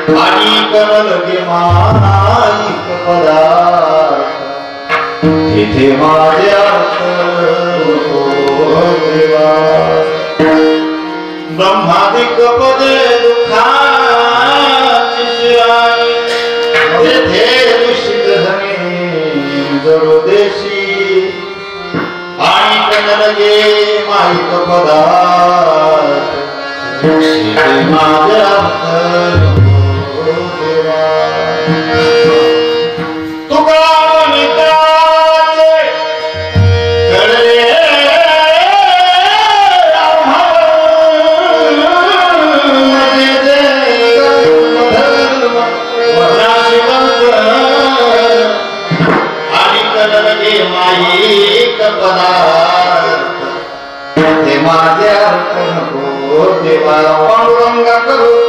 आणि कमलगे माईक पदार्थ तिथे माझ्या देवा ब्रह्मादिक पदे दुःखाची शिवाय तेथे दूषित धने जडो देशी आणि कमलगे माईक पदार्थ तिथे माझ्या पांडुरंगा करू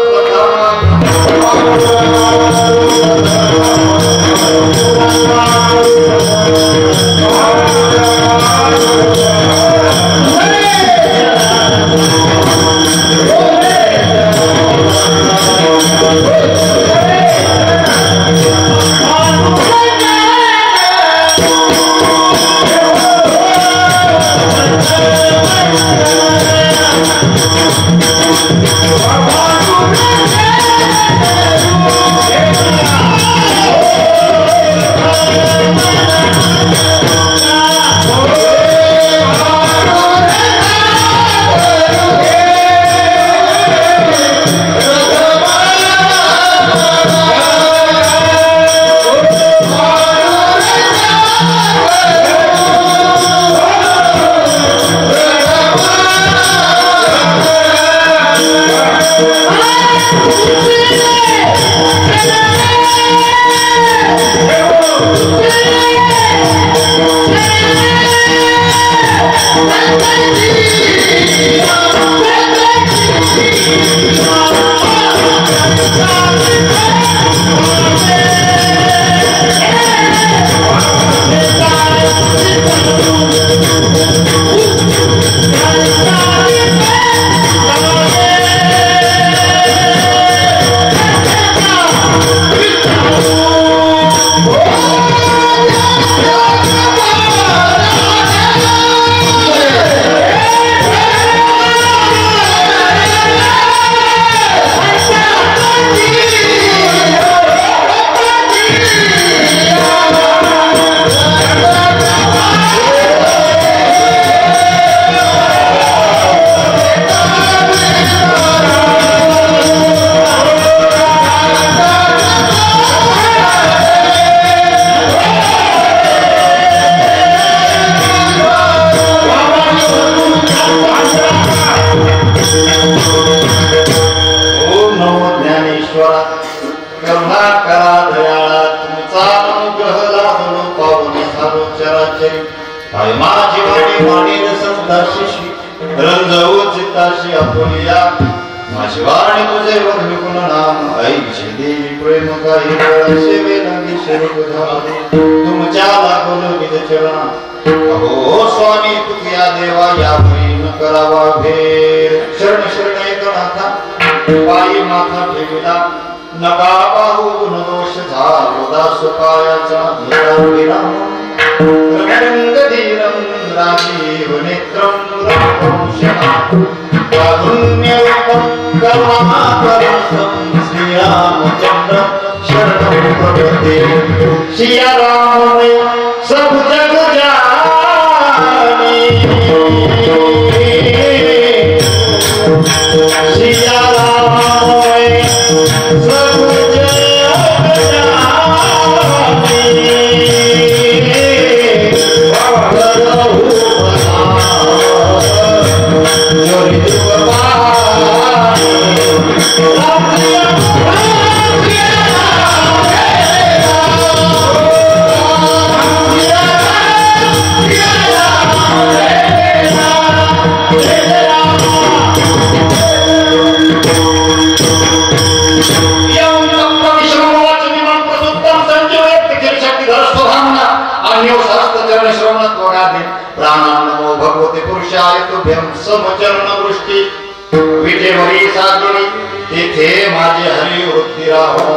तेथे माझे हरी वृत्ती राहो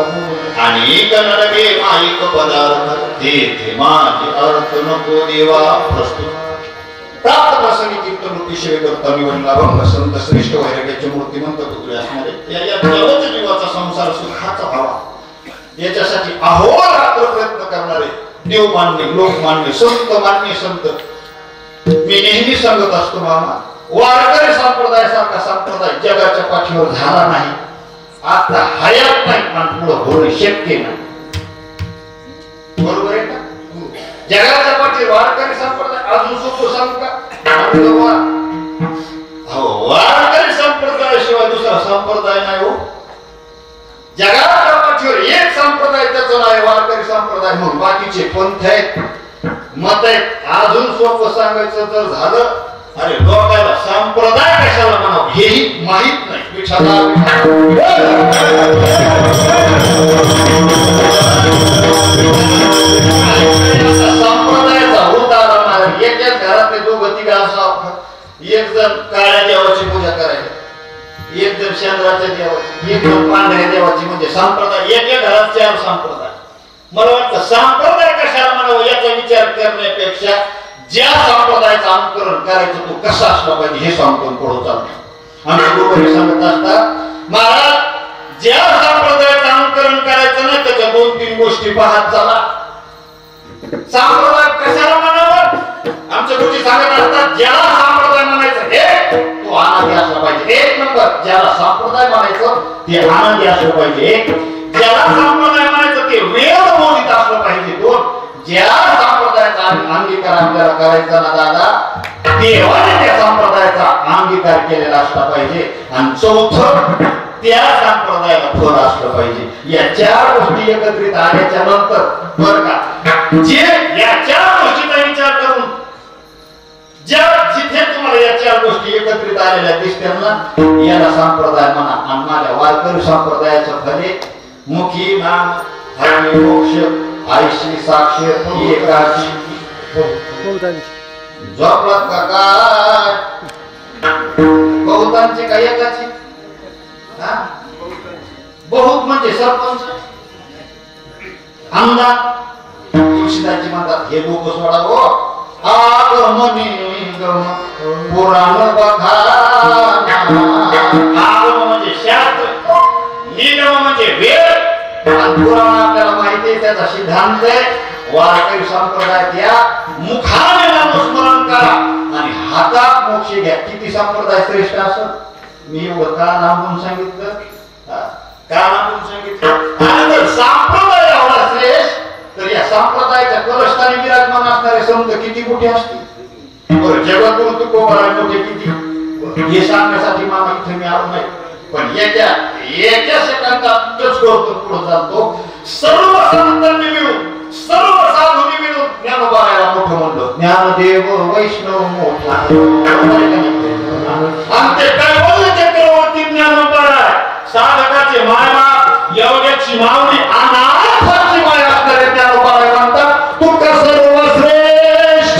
अनेक नरगे माईक पदार्थ तेथे माझे अर्थ नको देवा प्रस्तुत प्राप्त प्रसंगी कीर्तनरूपी सेवे करता निवडला भंग संत श्रेष्ठ वैराग्याचे मूर्तिमंत पुतळे असणारे या जगत जीवाचा संसार सुखाचा व्हावा याच्यासाठी अहोरात्र प्रयत्न करणारे देवमान्य लोकमान्य संत मी नेहमी सांगत असतो मामा वारकरी संप्रदाय सारखा संप्रदाय जगाच्या पाठीवर झाला नाही आता हयात नाही पण पुढे होणे शक्य नाही बरोबर आहे का जगाच्या पाठीवर वारकरी संप्रदाय अजून सोपं सांगू का वारकरी संप्रदायाशिवाय दुसरा संप्रदाय नाही हो जगाच्या पाठीवर एक संप्रदाय त्याचं नाही वारकरी संप्रदाय म्हणून बाकीचे पंथ आहेत मत आहेत अजून सोपं सांगायचं जर झालं अरे लोकांना संप्रदाय कशाला म्हणावं हेही माहित नाही संप्रदायाचा उदाहरण आहे एकाच घरातले दोघं तिघं असावं एक जण काळ्या देवाची पूजा करायची एक जण चंद्राच्या देवाची एक जण पांढऱ्या देवाची म्हणजे संप्रदाय एका घरात चार संप्रदाय मला वाटतं संप्रदाय कशाला म्हणावं याचा विचार करण्यापेक्षा ज्या संप्रदायाचं अनुकरण करायचं तो कसा असला पाहिजे हे सांगून पुढे चालतो आमचे गुरुजी सांगत असतात महाराज ज्या संप्रदायाचं अनुकरण करायचं नाही त्याच्या 2-3 गोष्टी पाहत चला संप्रदाय कशाला म्हणावं आमचे गुरुजी सांगत असतात ज्याला संप्रदाय म्हणायचं हे तो आनंदी असला पाहिजे 1 नंबर ज्याला संप्रदाय म्हणायचं ते आनंदी असलं पाहिजे 1 ज्याला संप्रदाय म्हणायचं ते वेद बोधित असलं पाहिजे 2 ज्या संप्रदायाचा अंगीकार आपल्याला करायचा ना दादा देवाने त्या संप्रदायाचा अंगीकार केलेला असला पाहिजे आणि 4 त्या संप्रदायाला फळ असलं पाहिजे या 4 गोष्टी एकत्रित आल्याच्या नंतर बरं का जे या 4 गोष्टीचा विचार करून जिथे तुम्हाला या 4 गोष्टी एकत्रित आलेल्या दिसतात ना याला संप्रदाय म्हणा आणि माझ्या वारकरी संप्रदायाच्या फले मुखी नाम हरी मोक्ष आईशी साक्षी एकाची झोपलात का काय बहुतांची काय एकाची बहुत म्हणजे सरपंच आमदार तुळशीदाची म्हणतात हे लोक सोडा हो आगमनी पुराण बघा आगम म्हणजे शास्त्र निगम म्हणजे वेद पुराण आपल्याला माहिती आहे त्याचा सिद्धांत आहे वारकरी संप्रदायात या मुखाने नामस्मरण करा आणि हातात मोक्ष घ्या किती संप्रदाय श्रेष्ठ असत मी एवढं का लांबून सांगितलं का लांबून सांगितलं आणि जर संप्रदाय एवढा श्रेष्ठ तर या संप्रदायाच्या कलस्थानी विराजमान असणारे संत किती मोठे असतील बरं जगातून तुकोबा मोठे किती हे सांगण्यासाठी मामा इथे मी आलो नाही पण एका सेकंदात करतो पुढे चालतो सर्व संतांनी मिळून सर्व साधूंनी मिळून ज्ञानोबाला मोठं म्हणलं ज्ञानदेव वैष्णव मोठा आणि ते काय बोलले चक्रवर्ती ज्ञानोबा साधकाचे मायबाप एवढ्याची माऊली अनाथाची माय असणारे ज्ञानोबाला म्हणतात तू का सर्व श्रेष्ठ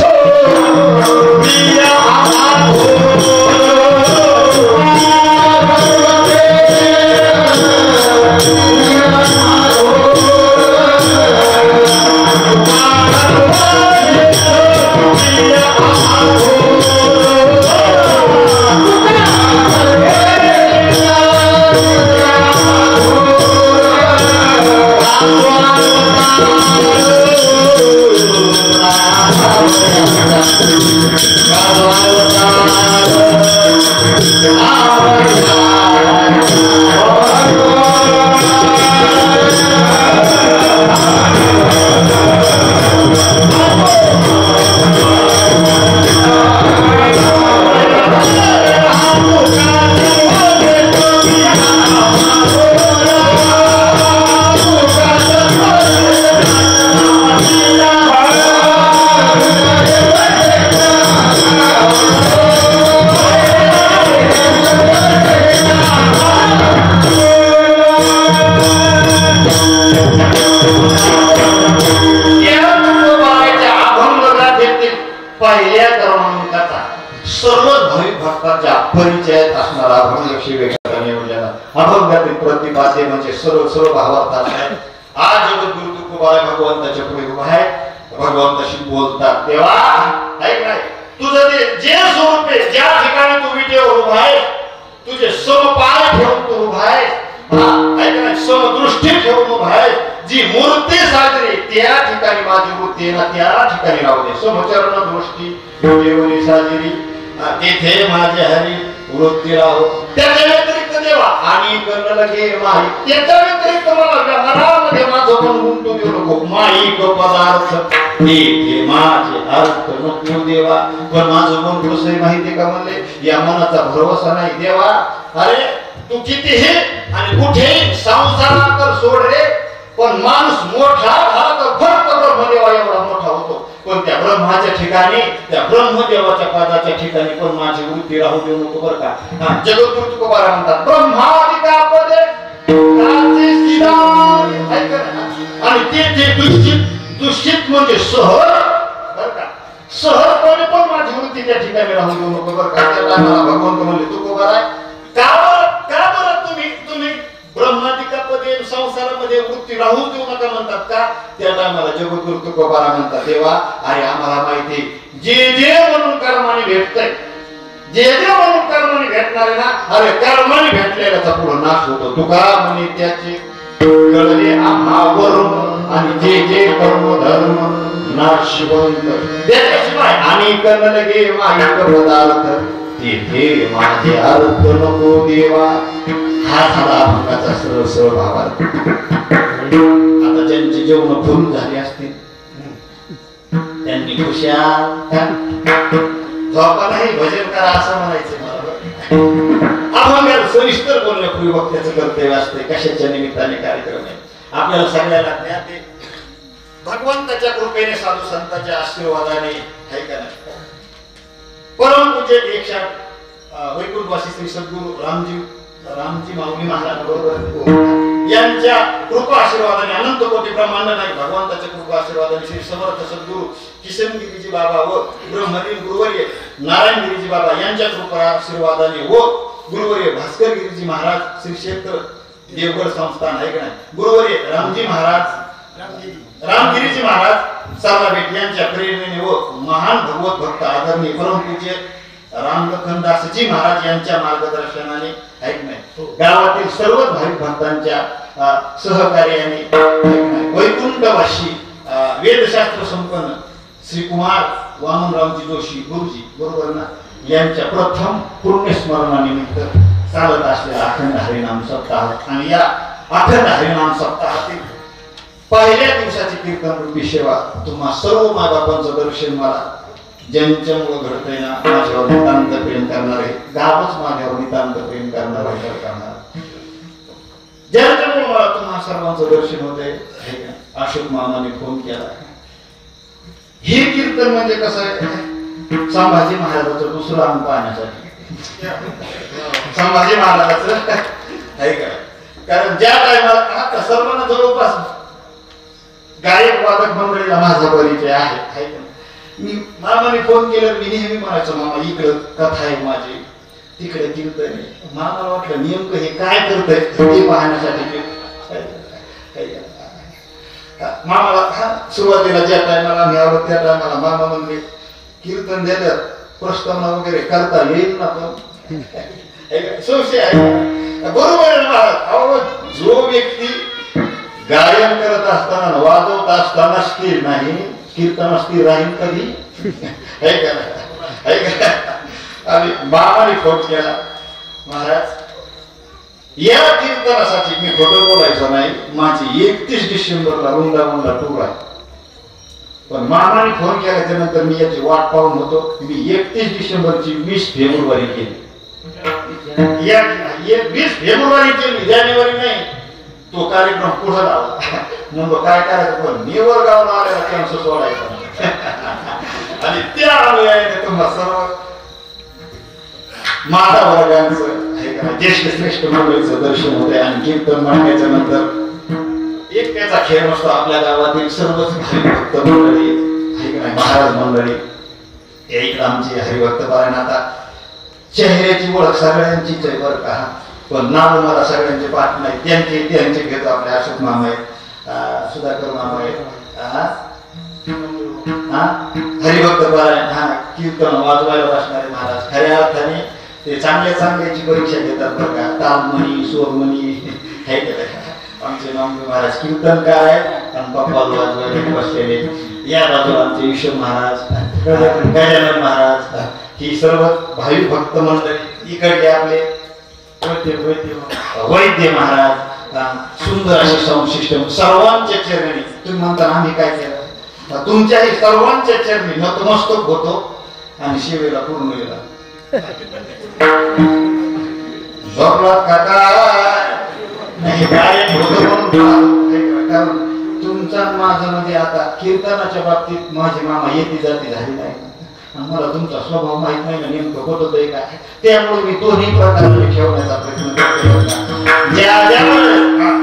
Oh प्रतिपाद्य म्हणजे सर्व सर्व भावार्थ आहे. आज जगद्गुरु तुकोबा भगवंताच्या पुढे उभा आहे, भगवंताशी बोलतात तेव्हा ऐक नाही तुझं ते जे स्वरूप आहे, ज्या ठिकाणी तू विटेवर उभा आहे, तुझे समपाय ठेवून तू उभा आहे, ऐक नाही समदृष्टी ठेवून उभा आहे, जी मूर्ती साजरी त्या ठिकाणी माझी वृत्ती आहे ना, त्या ठिकाणी राहू दे. समचरण दृष्टी देवनी साजरी तेथे माझे हरी वृत्ती राहो. त्याच्या व्यतिरिक्त देवा आणि कर्ण लगे माई, त्याच्या व्यतिरिक्त मला व्यवहारामध्ये माझं मन गुंतू देऊ नको. माईक पदार्थ तेथे माझे अर्थ नको देवा. पण माझं मन कसं आहे माहिती का म्हणले, या मनाचा भरोसा नाही देवा. अरे तू कितीही आणि कुठेही संसारात तर सोड रे, पण माणूस मोठा झाला तर फक्त ब्रह्मदेवा एवढा मोठा होतो. पण त्या ब्रह्माच्या ठिकाणी, त्या ब्रह्मदेवाच्या पदाच्या ठिकाणी पण माझी वृत्ती राहू देऊ नको बरं का. जगद्गुरु तुकोबा म्हणतात ब्रह्मादिका पदे काचे सिद्धांत, आणि ते दुष्टित म्हणजे सहज बरं का, सहजपणे पण माझी वृत्ती त्या ठिकाणी राहू देऊ नको बरं का. त्या टायमाला भगवंत म्हणले तुकोबा आहे का बरं तुम्ही ब्रह्मादिका पदे संसारामध्ये वृत्ती राहू देऊ नका म्हणतात का. त्या टायमाला जगद्गुरु तुकोबा म्हणतात तेव्हा अरे आम्हाला माहिती जे जे म्हणून कर्माने भेटतंय, जे जे म्हणून कर्माने भेटणार आहे ना, अरे कर्माने भेटलेल्याचा पुढे नाश होतो. तुका म्हणे त्याचे कळले आम्हावरून, आणि जे जे कर्म धर्म नाशवंत त्याच्याशिवाय आणि कर्ण लगे माईक पदार्थ तेथे माझे अर्थ नको देवा. हा झाला अभंगाचा सरळ सरळ भावार्थ. आता ज्यांची जेवण फुल झाली असतील त्यांनी खुशाल झोपा नाही भजन करा असं म्हणायचं मला. अभंगाला सविस्तर बोलण्यापूर्वी वक्त्याचं कर्तव्य असते. कशाच्या निमित्ताने कार्यक्रम आहे आपल्याला सगळ्याला ज्ञात आहे. भगवंताच्या कृपेने साधू संतांच्या आशीर्वादाने आहे का नाही. परम पूज्य एकशा वैकुंठवासी श्री सद्गुरु रामजी माऊली महाराज बरोबर यांच्या कृपा आशीर्वादाने अनंत कोटी ब्रह्मांड नाही भगवंताच्या कृपा आशीर्वादाने श्री समर्थ सद्गुरु किशनगिरीजी बाबा व ब्रह्मलीन गुरुवर्य नारायणगिरीजी बाबा यांच्या कृपा आशीर्वादाने व गुरुवर्य भास्कर गिरीजी महाराज श्री क्षेत्र देवगड संस्थान आहे का नाही, गुरुवर्य रामजी महाराज रामगिरीजी महाराज सालाबेट यांच्या प्रेरणेने व महान भगवत भक्त आदरणीय परमपूज्य रामलखनदासजी महाराज यांच्या मार्गदर्शनाने ऐक नाही गावातील सर्व भाविक भक्तांच्या सहकार्याने वैकुंठवासी वेदशास्त्र संपन्न श्री कुमार वामनरावजी जोशी गुरुजी बरोबर ना यांच्या प्रथम पुण्यस्मरणानिमित्त चालत असलेला अखंड हरिनाम सप्ताह आणि या अखंड हरिनाम सप्ताहातील पहिल्या दिवसाची कीर्तन रूपी सेवा तुम्हा सर्व मायबापांचं दर्शन मला ज्यांच्यामुळे घडतंय ना माझ्यावर नितांत प्रेम करणारे गावच माझ्यावर नितांत प्रेम करणारे ज्यांच्यामुळे मला तुम्हा सर्वांचं दर्शन होतंय. अशोक मामाने फोन केला. हे कीर्तन म्हणजे कसं आहे संभाजी महाराजाचं दुसरं अंग पाहण्यासाठी. संभाजी महाराजाचं आहे का, कारण ज्या टायमाला आता सर्वांना जवळपास गायक वादक मंडळीला माझा परिचय आहे. मी मामाने फोन केला मी नेहमी म्हणायचो मामा इकडं कथा आहे माझी तिकडे कीर्तन आहे. मामाला वाटलं नेमकं हे काय करतंय ते पाहण्यासाठी मामाला सुरुवातीला ज्या टायमाला मी आवडत त्या टायमाला मामा म्हणले कीर्तन दिलं प्रस्तावना वगैरे करता येईल ना. पण संशय आहे बरोबर. जो व्यक्ती गायन करत असताना वाजवत असताना स्थिर नाही कीर्तन स्थिर राहील कधी आणि मामाने फोन केला महाराज या कीर्तनासाठी मी खोटं बोलायचं नाही माझी 31 डिसेंबरला वृंदावनला टूर आहे. पण मामाने फोन केल्याच्या नंतर मी याची वाट पाहून होतो. मी 31 डिसेंबरची 20 फेब्रुवारी केली. 20 फेब्रुवारी केली जानेवारी नाही. तो कार्यक्रम पुढे लावला म्हणून काय करायचं पण निवर गावला आलेला कॅन्सर सोडायचा आणि त्या अनुयायाने तुम्हाला सर्व माता वर्गांचं ज्येष्ठ श्रेष्ठ मंडळीचं दर्शन होते. आणि कीर्तन म्हणण्याच्या नंतर एक त्याचा खेळ नसतो. आपल्या गावातील सर्वच हरिभक्त मंडळी महाराज मंडळी एक आमची हरिभक्त पारायण आता चेहऱ्याची ओळख सगळ्यांचीच आहे बरं का. पण नाव मला सगळ्यांचे पाठ नाही, त्यांचे घेतो. आपले अशोक मामा आहेत, सुधाकर मामा आहेत, हरिभक्त पारायण, कीर्तन वाजवायला बसणारे महाराज. खऱ्या अर्थाने ते चांगल्याची परीक्षा घेतात बरं का. तालमणी, स्वरमणी हे आमचे नामदेव महाराज कीर्तनकार आहेत आणि पप्पा वाजवायला बसलेले. या बाजूला आमचे विश्व महाराज, गजानन महाराज, ही सर्व भावी भक्त मंडळी. इकडे आपले वैद्य महाराज. सुंदर असे साऊंड सिस्टम. सर्वांच्या चरणी तुम्ही म्हणता आम्ही काय केलं, तुमच्याही सर्वांच्या चरणी नतमस्तक होतो आणि शिवेला पूर्ण गेला. झोपलात का नाही गायन होतं म्हणून. कारण तुमचा माझं मध्ये आता कीर्तनाच्या बाबतीत माझी मामा येती जाती झाली नाही. मला तुमचा स्वभाव माहित नाही ना नेमकं होत आहे काय. त्यामुळे मी दोन्ही प्रकारे ठेवण्याचा प्रयत्न करतो.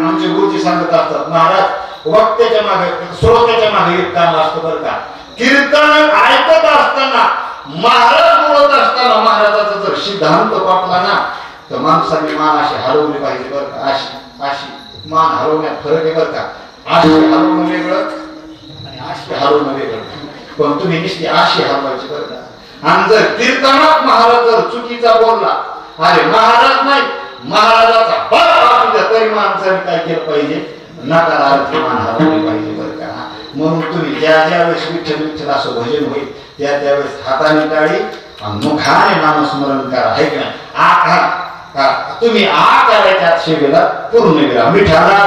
आमचे गुरुजी सांगत असतात महाराज वक्त्याच्या मागे श्रोत्याच्या मागे एक काम असतं बरं का. कीर्तन ऐकत असताना महाराज बोलत असताना महाराजाचा जर सिद्धांत पाटला ना तर माणसाने मान अशी हलवली पाहिजे बरं का. अशी मान हलवण्यात फरक आहे बरं का. अशी हलवणं वेगळं आणि अशी हलवणं वेगळं. पण तुम्ही नुसती अशी हलवायची बरं का. आणि जर कीर्तनात महाराज जर चुकीचा बोलला, अरे महाराज नाही महाराजाचा बाप असू द्या तरी माणसाने काय केलं पाहिजे, नकारार्थी मान हलवली पाहिजे बरं का. म्हणून तुम्ही ज्या वेळेस विठ्ठल विठ्ठल असं भजन होईल त्यावेळेस हाताने टाळी आणि मुखाने नामस्मरण करा. आहे की नाही. तुम्ही करायच्या सेवेला पूर्ण विराम. विठ्ठला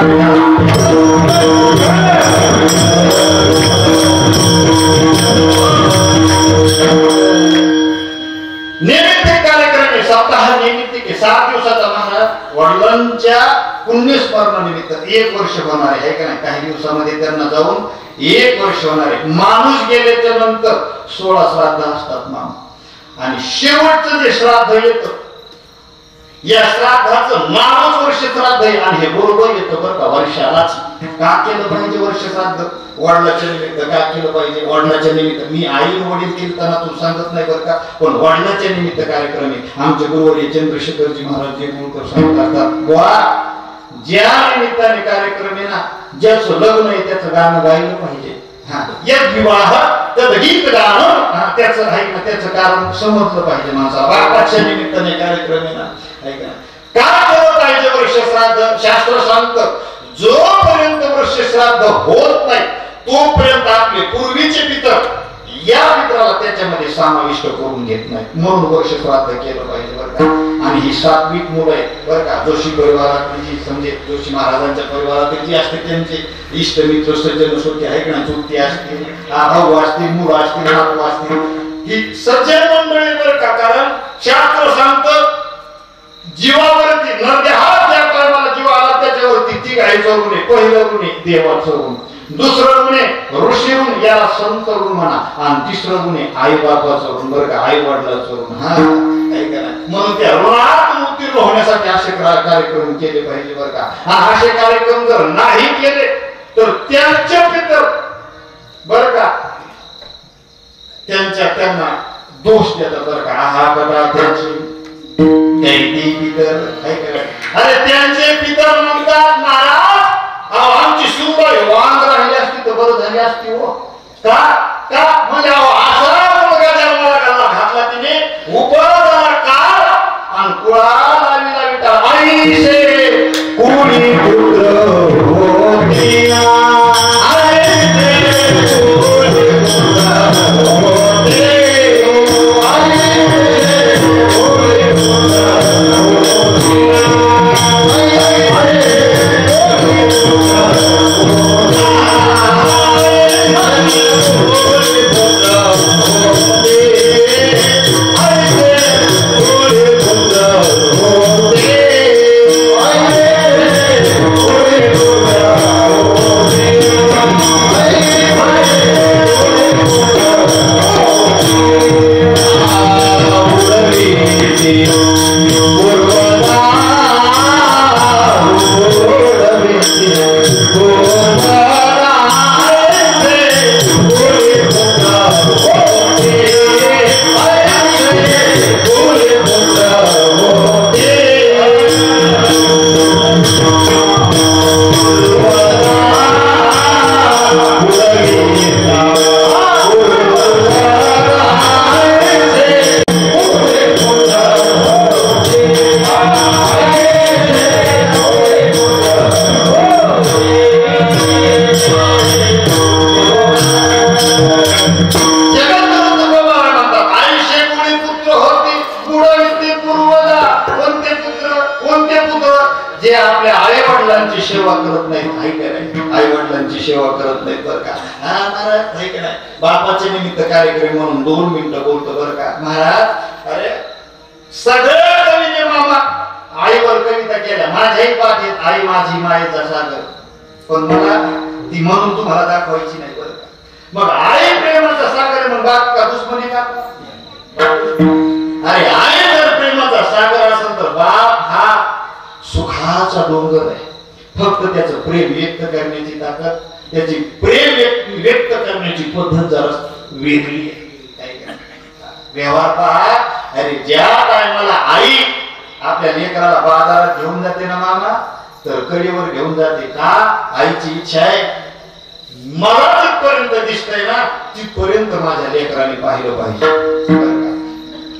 निमित्त कार्यक्रम सप्ताह निमित्त 7 दिवसाचा महाराज वडिलांच्या पुण्यस्मरणानिमित्त 1 वर्ष होणार आहे का नाही. काही दिवसामध्ये त्यांना जाऊन 1 वर्ष होणार आहे. माणूस गेल्याच्या नंतर 16 श्राद्ध असतात मामा. आणि शेवटचं जे श्राद्ध येतं या श्राद्धाचं नावच वर्ष श्राद्ध आहे. आणि हे बरोबर येतं बरं का वर्षालाच. का केलं पाहिजे वर्ष श्राद्ध? वडिलाच्या निमित्त. का केलं पाहिजे? वडिलाच्या निमित्त. मी आई वडील कीर्तनातून सांगत नाही बरं का, पण वडिलाच्या निमित्त कार्यक्रम आहे. आमचे गुरुवर्य चंद्रशेखरजी महाराज जे मूळकर सांगत असतात बुवा ज्या निमित्ताने कार्यक्रम आहे ना, ज्याचं लग्न आहे त्याचं गाणं गायलं पाहिजे. एक विवाह त्याचं गीत गाणं त्याचं आहे ना, त्याचं कारण समजलं पाहिजे माणसा. बापाच्या निमित्ताने कार्यक्रम आहे ना. का केलं पाहिजे वर्ष श्राद्ध? शास्त्र सांगतं जोपर्यंत वर्ष श्राद्ध होत नाही तोपर्यंत आपले पूर्वीचे पितर या पितराला त्याच्यामध्ये समाविष्ट करून घेत नाही. म्हणून वर्ष श्राद्ध केलं पाहिजे बरं का. आणि ही सात्विक मुलं आहेत बरं का. जोशी परिवारातली जी समजे जोशी महाराजांच्या परिवारातील जी असते त्यांचे इष्ट मित्र सज्जन सोबती आहे की नाही, चुलती असतील, भाऊ असतील, मुलं असतील, नातू असतील, ही सज्जन मंडळी बरं का. कारण शास्त्र सांगतं जीवावरती नरदेहात ज्या टायमाला जीव आला त्याच्यावरती 3 गायीचं ऋण आहे. पहिलं ऋण आहे देवाचं ऋण, दुसरं ऋण आहे ऋषी ऋण याला संत ऋण म्हणा, आणि तिसरं ऋण आहे आई बापाचं ऋण बरं का, आई वडिलाचं ऋण. म्हणून त्या ऋणात उत्तीर्ण होण्यासाठी असे कार्यक्रम केले पाहिजे बरं का. आणि असे कार्यक्रम जर नाही केले तर त्यांचे पितर बरं का त्यांना दोष देतात बरं का. हा बघा त्यांची पितर. अरे त्यांचे पितर म्हणतात महाराज आमची सुनबाई वांग राहिली असती तर बरं झाली असती हो. का म्हणजे असा मुलगा जन्माला घातला तिने उपदार काळ आणि कुळाला विटा आईशे कुणी पुत्र होती ना. करत नाहीत, आई काय आई वडिलांची सेवा करत नाहीत बरं का. हा महाराज आहे का नाही, बापाचे निमित्त कार्यक्रम म्हणून 2 मिनिटं बोलतो बरं का महाराज. अरे सगळं कवीने मामा आईवर कविता केल्या, माझ्याही पाठीत आई माझी मायेचा सागर, पण मला ती म्हणून तुम्हाला दाखवायची नाही बरं का. मग आई प्रेमाचा सागर मग बाप का दुश्मनी का? अरे आई जर प्रेमाचा सागर असेल तर बाप हा सुखाचा डोंगर आहे. फक्त त्याचं प्रेम व्यक्त करण्याची ताकद, त्याची प्रेम व्यक्त करण्याची पद्धत जरा वेगळी आहे. व्यवहार पहा. अरे ज्या टायमाला आई आपल्या लेकराला बाजारात घेऊन जाते ना मामा, तर कडेवर घेऊन जाते का? आईची इच्छा आहे मला जिथपर्यंत दिसतंय ना तिथपर्यंत माझ्या लेकराने पाहिलं पाहिजे.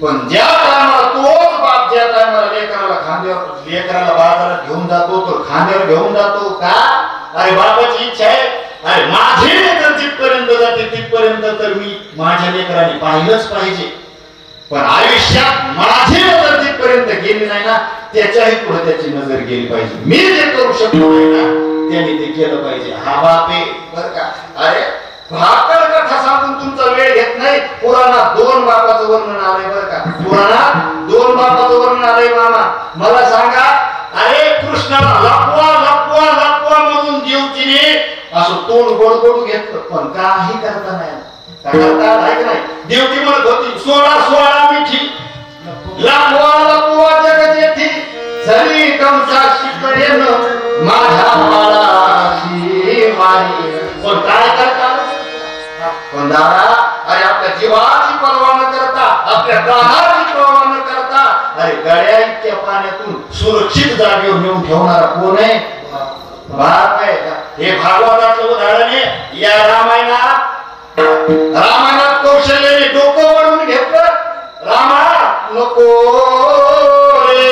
पण ज्या टायमाला तोच बाप ज्या टायमाला लेकराला बाजारात घेऊन जातो तर खांद्यावर घेऊन जातो का? अरे बापाची इच्छा आहे अरे माझे लेकर जिथपर्यंत जाते तिथपर्यंत तर मी माझ्या लेकराने पाहिलंच पाहिजे. पण आयुष्यात माझी नजर जिथपर्यंत गेली नाही ना त्याच्याही पुढे त्याची नजर गेली पाहिजे. मी जे करू शकतो नाही ना त्याने ते केलं पाहिजे. हा बाप आहे बर का. अरे भाकर कथा सांगून तुमचा वेळ घेत नाही. पुराणात 2 बापाचं वर्णन आलंय बर का. पुराणात 2 बापाचं वर्णन आलंय मामा. मला सांगा अरे कृष्णाला लपवा लपवा लपवा म्हणून देवकीने असं तोंड गोड घेतलं पण काही करता नाही. देवकी म्हणत होती 16 मिठी लपवा लपवा जगत येथे झरी कंसाची कडेन माझ्या बाळाशी मारी. पण काय करता पण दादा अरे आपल्या जीवाची पर्वा न करता आपल्या प्राणाची पर्वा न करता अरे गड्या इतक्या पाण्यातून सुरक्षित जागेवर नेऊन ठेवणारा कोण आहे? बाप आहे. हे भागवताचं उदाहरण आहे. या रामायणात कौशल्याने डोकं वळून घेतलं. रामा नको रे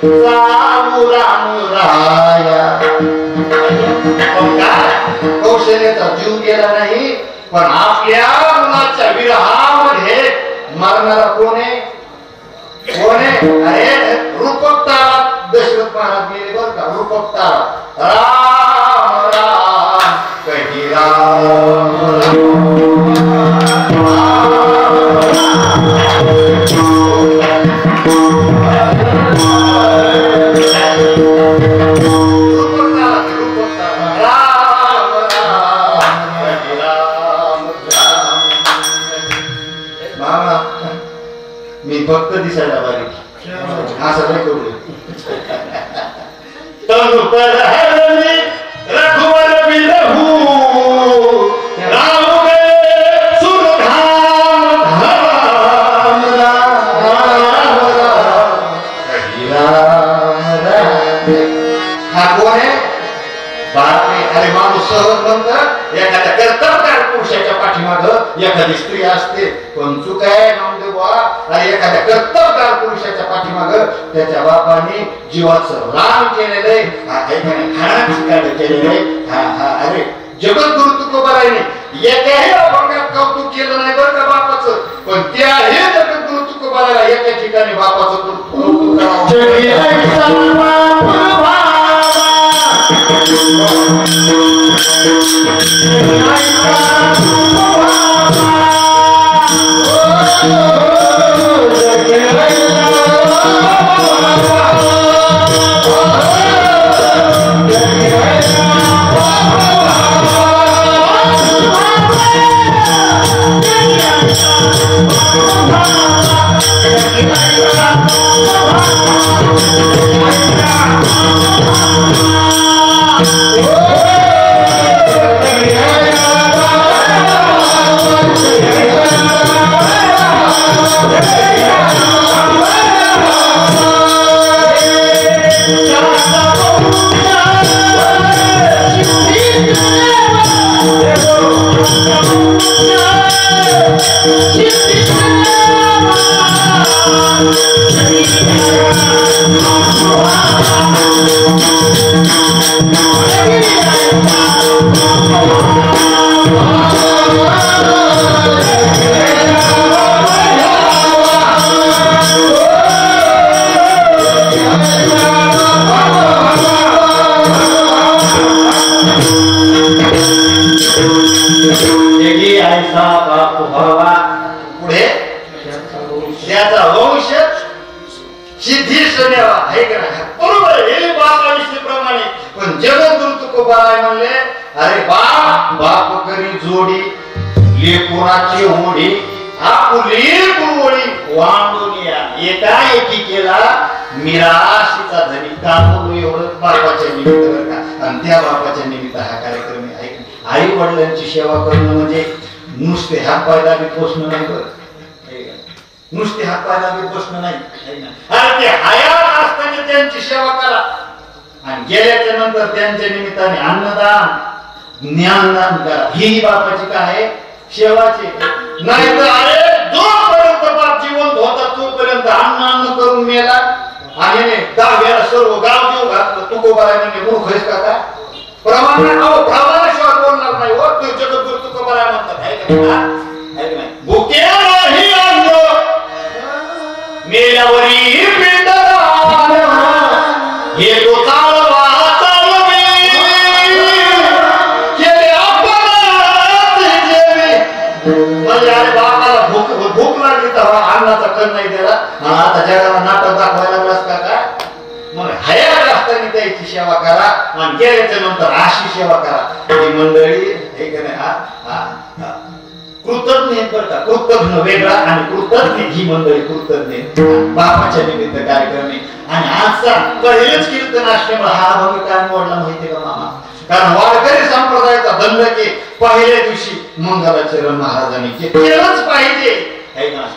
जाऊ राम राया. पण काय कौशल्याचा जीव गेला नाही. पण आपल्या मुलाच्या विरहामध्ये मरणारा कोण आहे? कोण आहे? अरे रूपक तारा दशरथ महाराज गेले बर का. रूपक तारा राम राम कही राम मी फक्त दिसायला बारीक असं नाही करू. तनुपर हरणी रघुवर विरहू राम गे सुरधाम धाम हा कोण आहे? बापरे. अरे माणूस सहज म्हणतात एखाद्या कर्तव्यकार पुरुषाच्या पाठीमाग एखादी स्त्री असते पण चूक आहे नामदेव बुवा. अरे एखाद्या कर्तव्यकार पुरुषाच्या पाठीमाग त्याच्या बापाने जीवाचं रान केलेलंय खाण्याची केलेलं आहे. अरे जगद्गुरु तुकोबारायने एकाही अभंगात कौतुक केलं नाही बरं का बापाचं. पण त्याही जगद्गुरु तुकोबारायला एका ठिकाणी बापाचं कौतुक Oh तुकोबाराय म्हणले, अरे बाप करी जोडी लेकुराची ओढी आपुली कुरवडी वांडोनिया एकाएकी केला मिराशीचा धनी. का बोलू एवढं? बापाच्या निमित्त बरं का. आणि त्या बापाच्या निमित्त हा कार्यक्रम आहे. आई वडिलांची सेवा करणं म्हणजे नुसते हात पाय दाबी पोसणं नाही बरं. नुसते हात पाय दाबी पोसणं नाही. अरे ते हयात असताना त्यांची सेवा करा आणि गेल्याच्या नंतर त्यांच्या निमित्ताने अन्नदान ज्ञानदान करा. ही बापाची काय आहे? सेवाची. नाही तर अरे जोपर्यंत बाप जिवंत होता तोपर्यंत अन्न करून मेला आणि दहाव्याला सर्व गाव जीव घातलं. तुकोबाराय म्हणजे मूर्ख आहेस का काय? प्रमाणाशिवाय बोलणार नाही हो. तू जगद्गुरु तुकोबाराय म्हणतात आहे का नाही? भुके नाही अन्न मेल्यावरी पिंडदान हे तो चालवा चालवे केले अपराध जेवे. म्हणजे अरे बापाला भूक लागली तर अन्नाचा कण नाही दिला. आता जगाला नाटक दाखवायला लागलास का काय? मग हयात असताना त्याची सेवा करा आणि गेल्याच्या नंतर अशी सेवा करा. ही मंडळी हे का नाही कृतज्ञ बरं का. कृतज्ञ वेगळा आणि कृतज्ञ ही मंडळी कृतज्ञ बापाच्या निमित्त कार्यक्रम आहे. आणि आजचा पहिलेच कीर्तन असल्यामुळे हा अभंग काय मोडला माहितीये का मामा? कारण वारकरी संप्रदायाचा दंडके पहिल्या दिवशी मंगलाचरण महाराजांनी केलंच पाहिजे.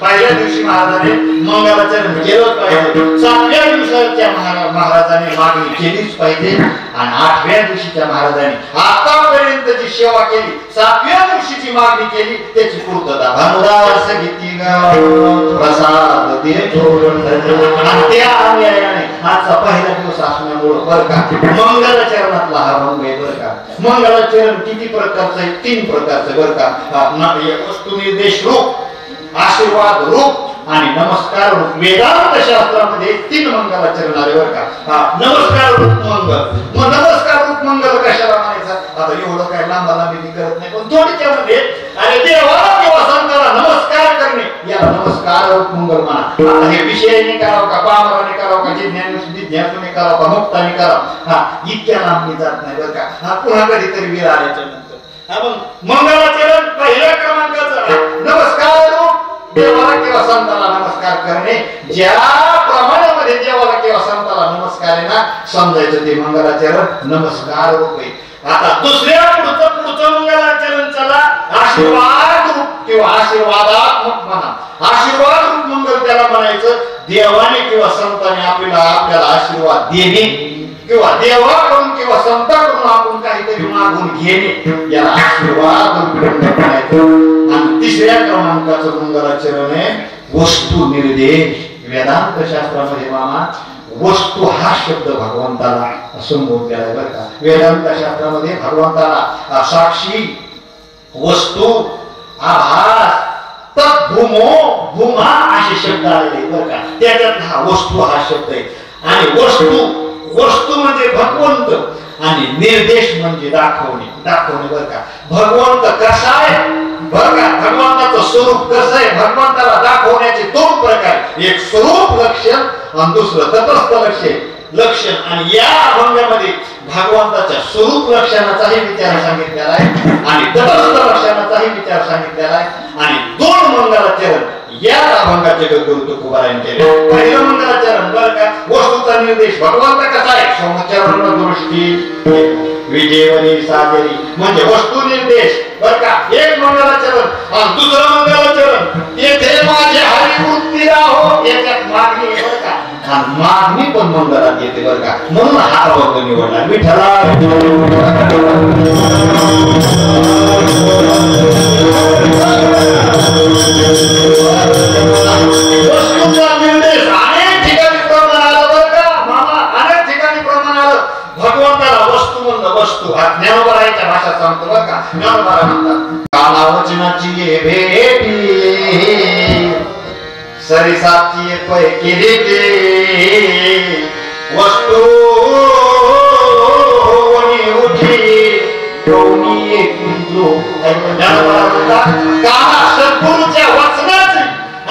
पहिल्या दिवशी महाराजांनी मंगलाचरण केलंच पाहिजे. 7व्या दिवसाच्या महाराजांनी मागणी केलीच पाहिजे. आणि 8व्या दिवशीच्या महाराजांनी आतापर्यंत जी सेवा केली 7व्या दिवशीची मागणी केली त्याची पूर्तता. भानुदास गीती प्रसाद आणि त्या अनुयायाने आजचा पहिला दिवस असल्यामुळं बरं का मंगलाचरणातला हा भंग आहे बरं का. मंगलाचरण किती प्रकारचं आहे? 3 प्रकारचं बरं का. वस्तू निर्देश रूप, आशीर्वाद रूप आणि नमस्कार रूप. वेदांत शास्त्रामध्ये 3 मंगलाचरण आले बरं का. नमस्कार रूप मंगल. मग नमस्कार रूप मंगल कशाला म्हणायचा? आता एवढं काय लांबाला मी करत नाही पण थोडक्यामध्ये अरे देवाला किंवा संताला नमस्कार करणे याला नमस्कार रूप मंगल म्हणा. आता हे विषयाने करावं का, पामराने करावं का, जिज्ञासूने करावं का, मुक्ताने करावं इतक्या लांब मी जात नाही बरं का. पुन्हा कधीतरी वेळ आल्याच्या नंतर मंगलाचरण पहिल्या क्रमांकाचं नमस्कार रूप देवाला किंवा संताला नमस्कार करणे. ज्या प्रमाणामध्ये देवाला किंवा संताला नमस्कार आहे ना समजायचं ते मंगलाचरण नमस्कार रूप आहे. आता दुसऱ्या पुढचं मंगलाचरण चला आशीर्वाद रूप किंवा आशीर्वादात्मक म्हणा. आशीर्वाद रूप मंगल त्याला म्हणायचं देवाने किंवा संताने आपल्याला आशीर्वाद देणे किंवा देवाकडून किंवा संतांकडून आपण काहीतरी मागून घेणे याला आशीर्वाद म्हणायचं. आणि तिसऱ्या क्रमांकाचं मंगलाचरण आहे वस्तू निर्देश. वेदांत शास्त्रामध्ये मामा वस्तू हा शब्द भगवंताला संबोधलेला आहे बरं का. वेदांत शास्त्रामध्ये भगवंताला साक्षी, वस्तू, आभास, तद्भूमो, भूमा असे शब्द आलेले बरं का. त्याच्यात हा वस्तू हा शब्द आहे. आणि वस्तू म्हणजे भगवंत आणि निर्देश म्हणजे दाखवणे बरं का. भगवंत कसा आहे बरं का. भगवंताचं स्वरूप कसं आहे भगवंताला दाखवण्याचे 2 प्रकार. एक स्वरूप लक्षण आणि दुसरं तटस्थ लक्षण. आणि या अभंगामध्ये भगवंताच्या स्वरूप लक्षणाचाही विचार सांगितलेला आहे आणि तटस्थ लक्षणाचाही विचार सांगितलेला आहे. आणि 2 मंगलाचरण या अभंगाचे जगद्गुरु तुकोबाराय केले. पहिलं मंगलाचरण बरं का वस्तूचा निर्देश भगवंत कसा आहे सोमचरण दृष्टी विजेवरी साजरी म्हणजे वस्तू निर्देश बरं का. एक मंगलाचरण आणि दुसरं मंगलाचरण येथे माझे हरी वृत्ती राहो याच्यात मागणी बरं का. आणि मागणी पण मंगलात येते बरं का. म्हणून हा अभंग निवडला. विठ्ठला वस्तूचा निर्देश अनेक ठिकाणी प्रमाण आलं बरं का मामा. अनेक ठिकाणी प्रमाण आलं. भगवंताला वस्तू म्हणलं वस्तू हा ज्ञानोबारायच्या भाषेत सांगतो बरं का. ज्ञानोबाराय म्हणतात कालावचनाची ये भेटी सरिसाची पैकी रीती वस्तू सद्गुरूच्या वचनाची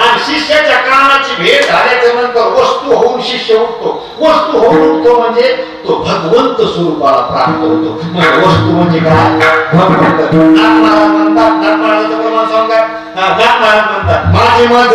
आणि शिष्याच्या कानाची भेट झाल्याच्या नंतर वस्तू होऊन शिष्य उठतो. वस्तू होतो म्हणजे तो भगवंत स्वरूपाला प्राप्त होतो. म्हणजे वस्तू म्हणजे काय? भगवंत. नाथ महाराज प्रमाण सांगा. नाथ महाराज म्हणतात माझी मज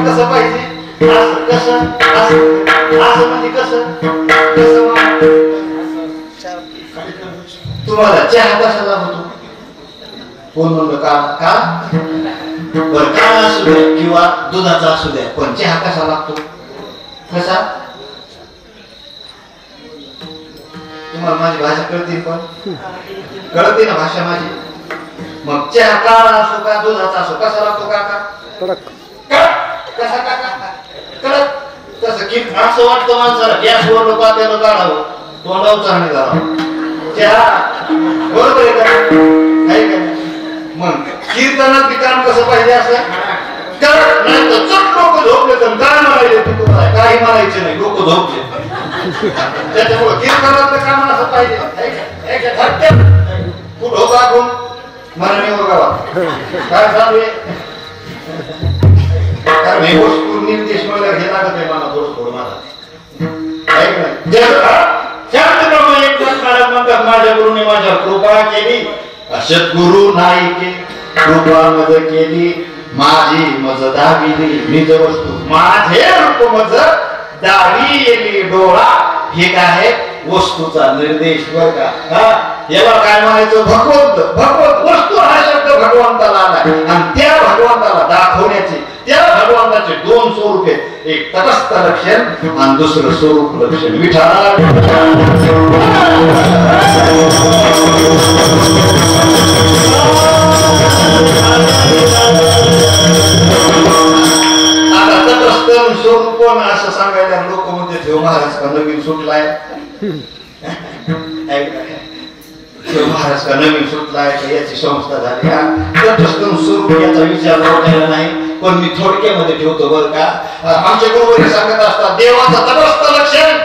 कसं पाहिजे कसं असं म्हणजे कसं तुम्हाला चहा कशाला होतो? कोण म्हणलं का बरं का असू द्या किंवा दुधाचा असू द्या पण चहा कसा लागतो? कसा? तुम्हाला माझी भाषा कळते पण कळते ना भाषा माझी. मग चहा काळा असो का दुधाचा असो कसा लागतो काका? कसा काका कळत तसं की असं वाटतं माणसाला गॅसवर लोक त्याला काढावं तोंडावर चालणे घालावं चहा बरोबर आहे का? मग कीर्तनात काम कसं पाहिजे असं करत नाही तर चट लोक झोपले तर काय म्हणायचे तू तुम्हाला काही म्हणायचे नाही लोक झोपले. त्याच्यामुळे कीर्तनातलं काम असं पाहिजे कुठं बागून मनाने गावात काय चालू आहे कारण हे वस्तू निर्देश मला हे लागत आहे मला थोडं मला माझ्या गुरुने माझ्या कृपा केली सद्गुरु नाही के कृपा मज केली माझी मज दाविली निज वस्तू माझे रूप मज दावी येली डोळा. हे काय आहे? वस्तूचा निर्देश बर का. याला काय म्हणायचं? भगवंत वस्तू हा शब्द भगवंताला आला आणि त्या भगवंताला दाखवण्याचे त्या भगवंताचे दोन स्वरूप आहेत. एक तटस्थ लक्षण आणि दुसरं स्वरूप लक्षण. विठाला आता तटस्थ स्वरूप कोण असं सांगायला लोक म्हणते देव महाराज का नवीन सुटलाय महाराज का नवीन सुटलाय याची संस्था झाली. तटस्थ स्वरूप याचा विचार करायला नाही पण मी थोडक्यामध्ये ठेवतो बरं का. आमच्या गुरुवारी सांगत असतात देवाचं तटस्थ लक्षण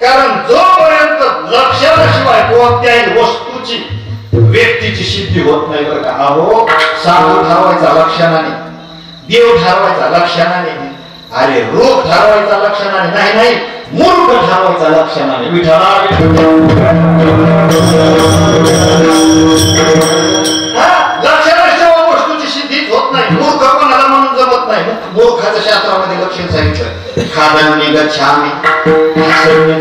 कारण जोपर्यंत लक्षणाशिवाय कोणत्याही वस्तूची व्यक्तीची सिद्धी होत नाही बरं का. अहो साधू ठरवायचा लक्षणाने देव ठरवायचा लक्षणाने अरे रोग ठरवायचा लक्षणाने नाही मूर्ख ठरवायचा लक्षणाने. विठ्ठला लक्षणाशिवाय वस्तूची सिद्धीच होत नाही. मूर्ख कोणाला म्हणून जमत नाही. मूर्खाच्या शास्त्रामध्ये लक्षण सांगितलं खादान्य गच्छामि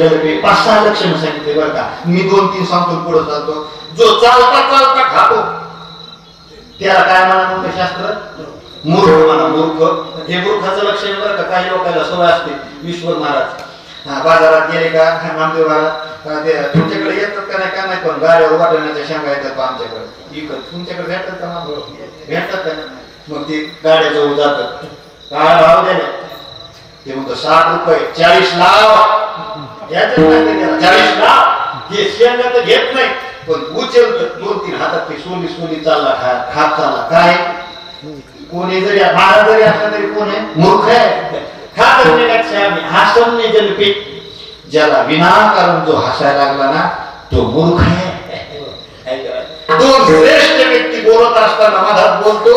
जलपे 5-6 लक्षण सांगितले बरं का. मी 2-3 सांगतो पुढे चालतो. जो चालता चालता खातो त्याला काय म्हणा म्हणतं शास्त्र? मूर्ख म्हणा, मूर्ख. हे मूर्खाचं लक्षण बरं का. काही लोकांना सवय असते. ईश्वर महाराज बाजारात गेले का नामदेव महाराज तुमच्याकडे येतात का नाही काय माहित, पण गाड्यावर वाटण्याच्या शेंगा येतात आमच्याकडे इकत. तुमच्याकडे भेटतात का? भेटतात का? मग ते गाड्या जवळ जातात. काय भाव द्यायला? ते म्हणतो 60 रुपये. 40 लाव. 40 लाव. हे शेंगा तर घेत नाही, पण उचलत 2-3 हातात ते सोली सोली चालला खात चालला. काय कोणी जरी महाराज जरी असला तरी कोण आहे? मूर्ख आहे. खात हसवणे जलपे. ज्याला विनाकारण जो हसायला लागला ना तो मूर्ख आहे. दोन श्रेष्ठ व्यक्ती बोलत असताना मधात बोलतो,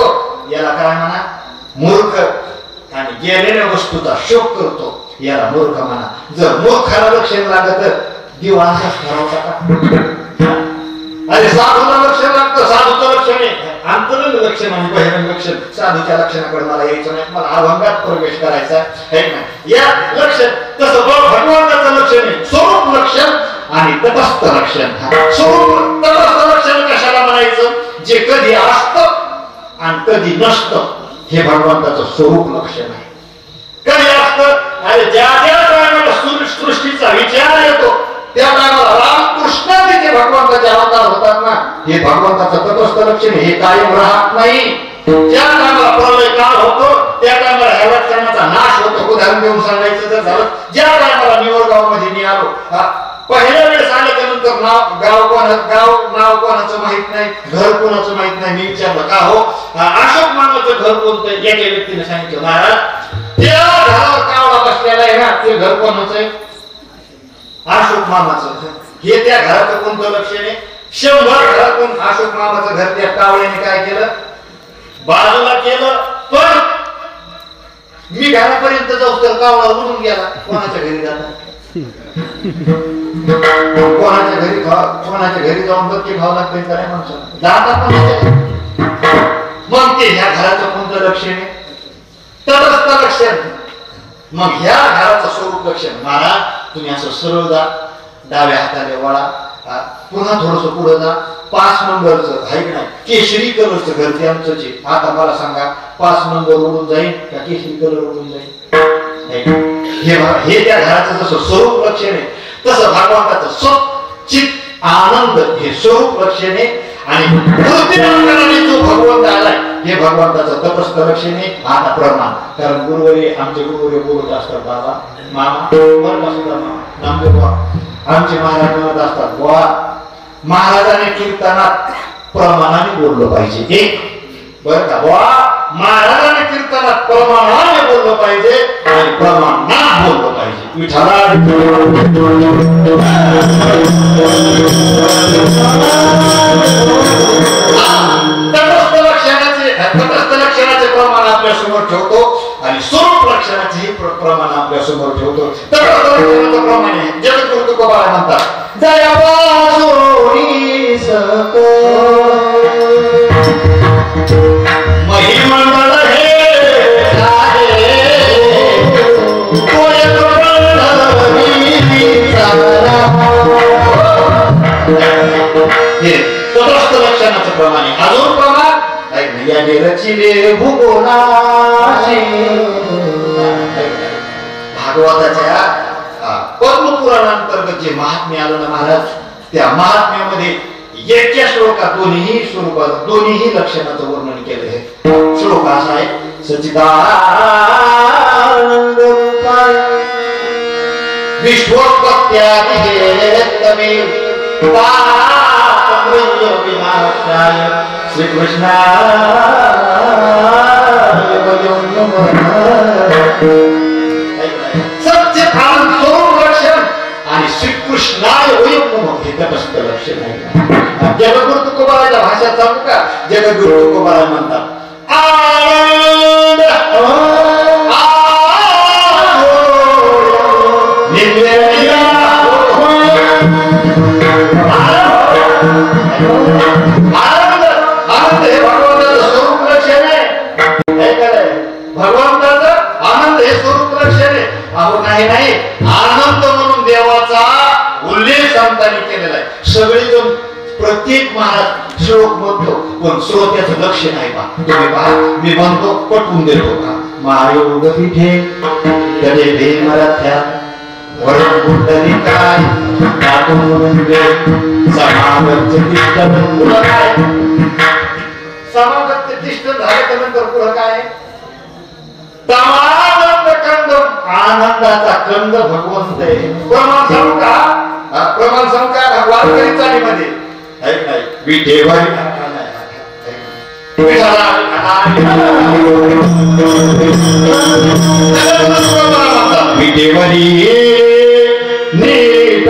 याला काय म्हणा? मूर्ख. आणि गेलेल्या वस्तूचा शोक करतो, याला मूर्ख म्हणा. जर मूर्खाला लक्षण लागत देव असाच ठरवता का? अरे साधूला लक्षण लागतं. साधूचं लक्षण आहे अंतरंग लक्षण आणि बहिरंग लक्षण. साधूच्या लक्षणाकडे मला यायचं नाही, मला अभंगात प्रवेश करायचा आहे ना. या लक्षण तसं भगवंताचं लक्षण आहे स्वरूप लक्षण आणि तटस्थ लक्षण. स्वरूप तटस्थ लक्षण कशाला म्हणायचं? जे कधी असतं आणि कधी नसतं, हे भगवंताचं स्वरूप लक्षण आहे. कधी असतं? अरे ज्या ज्या टायमाला सृष्टीचा विचार येतो त्या टायमाला रामकृष्ण तिथे भगवंताचे अवतार होतात ना, हे भगवंताचं तटस्थ लक्षण. हे कायम राहत नाही. ज्या टायमाला प्रलय काळ होतो त्या टायमाला ह्या लक्षणाचा नाश होतो. उदाहरण देऊन सांगायचं तर झालं, ज्या टायमाला निवडगाव मध्ये मी आलो, पहिल्या वेळेस आल्याच्या नंतर नाव कोणाचं माहित नाही, घर कोणाचं माहित नाही. मी विचारलं का हो अशोक मामाचं घर कोणतं? एका व्यक्तीने सांगितलं महाराज त्या घरावर कावळा बसलेला आहे ना, ते घर कोणाचं आहे? अशोक मामाचं. हे त्या घराचं कोणतं लक्षण आहे? 100 घरातून अशोक मामाचं घर त्या कावळ्याने काय केलं? बाजूला केलं. पण मी घरापर्यंत जाऊ तर कावळा उडून गेला. कोणाच्या घरी जाता? कोणाच्या घरी जाऊन बघते खावं लागतं काय माणसाला जाता पण. मग ते ह्या घराचं कोणतं लक्षण आहे? तटस्थ लक्षण. मग ह्या घराचं स्वरूप लक्षण. महाराज तुम्ही असं सरळ जा, डाव्या हाताने वळा, पुन्हा थोडस पुढे जा. 5 नंबरचं आहे की नाही केशरी कलरचं घर ते आमचं जे. आता मला सांगा 5 नंबर उडून जाईल का केशरी कलर उडून जाईल? हे त्या घराचं जसं स्वरूप लक्षण आहे तसं भगवंताचं सच्चित आनंद हे स्वरूप लक्षण आहे. आणि मूर्तीमानाने जो भगवंत आलाय हे भगवंताचं तटस्थ लक्षण आहे. आता प्रमाण. कारण गुरुवारी आमचे गुरुवारी बोलत असतात बाबा मामा बरं सुद्धा नामदेव आमचे महाराज म्हणत असतात वा महाराजाने कीर्तनात प्रमाणाने बोललं पाहिजे. एक बरं का वा महाराजाने कीर्तनात प्रमाणाने बोललं पाहिजे आणि प्रमाणात बोललं पाहिजे. विठ्ठला तटस्थ लक्षणाचे प्रमाण आपल्या समोर ठेवतो आणि स्वरूप लक्षणाचे प्रमाण आपल्या समोर ठेवतो. तटस्थ लक्षणाचं प्रमाण आहे जगद्गुरु तुकोबा म्हणतात जयापासोनी सक महिमंडळ हे तटस्थ लक्षणाचं प्रमाण आहे. अजून प्रमाण याने रचिले भूगोलाशी. भागवताच्या पद्मपुराणांतर्गत जे महात्म्य आलं ना महाराज, त्या महात्म्यामध्ये एका श्लोकात दोन्ही स्वरूपात दोन्ही लक्षणाचं वर्णन केलं आहे. श्लोक असा आहे सच्चिदानंद रूपाय विश्वोत्पत्त्यादि हेतवे विनाशाय श्री कृष्णाय वयं नमः. सच्चित आनंद स्वरूप लक्षण आणि श्रीकृष्णाय वयं नमः हे तटस्थ लक्षण आहे. जगद्गुरु तुकोबाराच्या भाषेत सांगू का? जगद्गुरु तुकोबारा म्हणतात आनंद आनंद हे भगवंताचं स्वरूप लक्षण आहे. भगवंताचं आनंद हे स्वरूप लक्षण आहे. अहो नाही आनंद म्हणून देवाचा उल्लेख संतांनी केलेला आहे. सगळेजण प्रत्येक महाराज श्लोक म्हणतो पण श्रोत्याचं लक्ष नाही पहा. तुम्ही पहा मी म्हणतो पटवून देतो का महायोग पिठे तडे भेमरथ्या वरण कुंडली काय दातून म्हणजे समागत तिष्ठन पुढं काय समागत तिष्ठन झालं नंतर पुढं काय तमानंद कंदम आनंदाचा कंद भगवंत आहे. प्रमाण सांगू का प्रमाण सांगू का वारकरी चालीमध्ये ऐक नाही विठेवारी विठेवारी नीट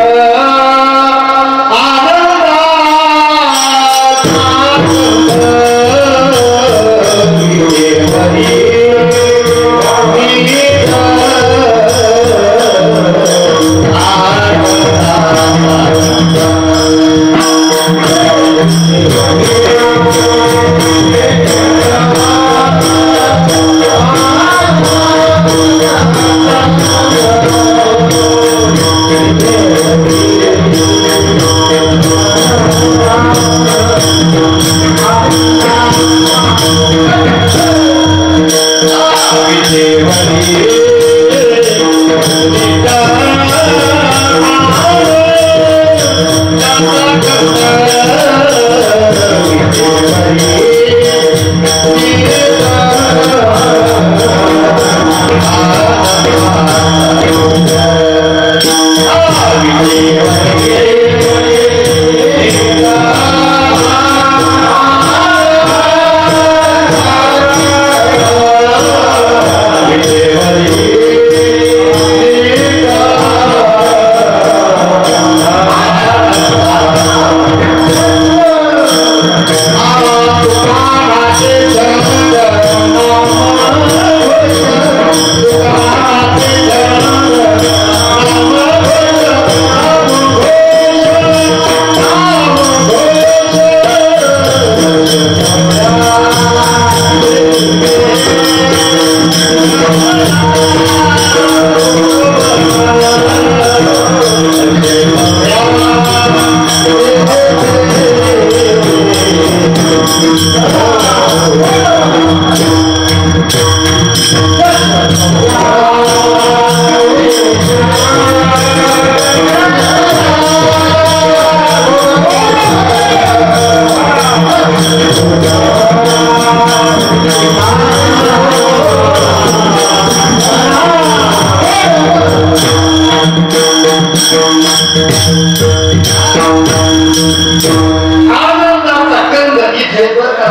आनंदाचा कंद इथे कुठं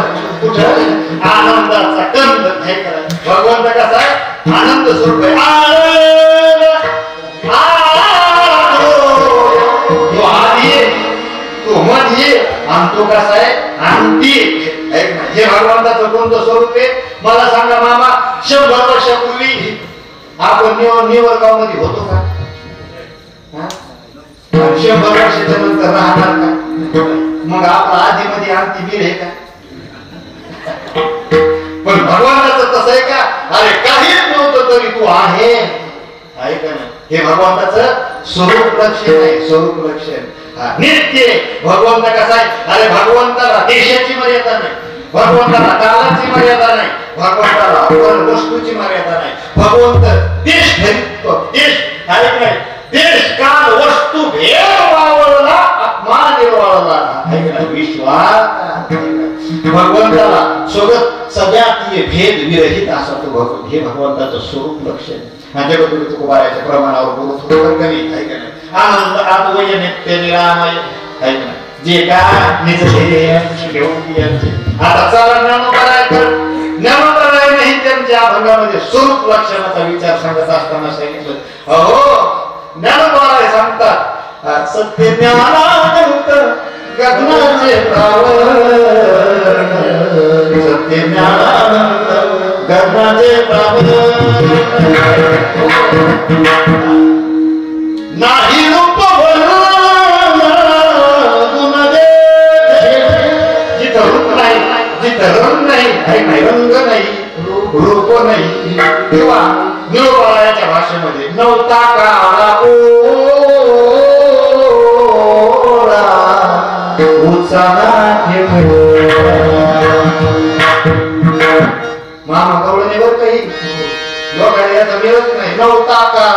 आनंदाचा कंद भगवंत कसा आहे आनंद स्वरूप आहे. तो आधी तो मध्ये आणि तो कसा आहे अंती. हे भगवंताचं कोणतं स्वरूप आहे मला सांगा मामा. 100 वर्षापूर्वी आपण निवडगाव मध्ये होतो का 100 वर्षाच्या नंतर राहणार का मग आपला आधी मध्ये अंती मिळ आहे का. पण भगवानाचं तसं आहे का अरे काहीच नव्हतं तरी तू आहे का ना. हे भगवंताचं स्वरूप लक्षण आहे स्वरूप लक्षण नित्य. भगवंत कसा आहे अरे भगवंताला देशाची मर्यादा नाही भगवंताला कालाची मर्यादा नाही भगवंताला वस्तूची मर्यादा नाही. भगवंत देश धरित्व देश आहे नाही देश काल वस्तू भेद वावळला आत्मा निर्वाळला विश्वास भगवंताला सोबत सगळ्यात भेद विरहित असा तो भगवंत. हे भगवंताचं स्वरूप लक्षण. जगद्गुरु तुकोबाराच्या प्रमाणावर बोलत होतो कमी आहे का नाही. आनंद आत्मय नित्य निरामय आहे का जे का निज आता चला ज्ञानोबराय नाही त्यांच्या अभंगामध्ये स्वरूप लक्षणाचा विचार सांगत असताना सांगितलं अहो ज्ञानोबराय सांगतात सत्य ज्ञानानंत गगनाचे प्रावरण सत्य ज्ञानानंत गगनाचे प्रावरण नाही रूप जिथं रूप नाही जिथं रंग नाही रंग नाही रूप नाही किंवा निरोपाळाच्या भाषेमध्ये नव्हता काळा ओळा मामा कवळ नाही बरं काही लोकांना याचा मिळत नाही नव्हता का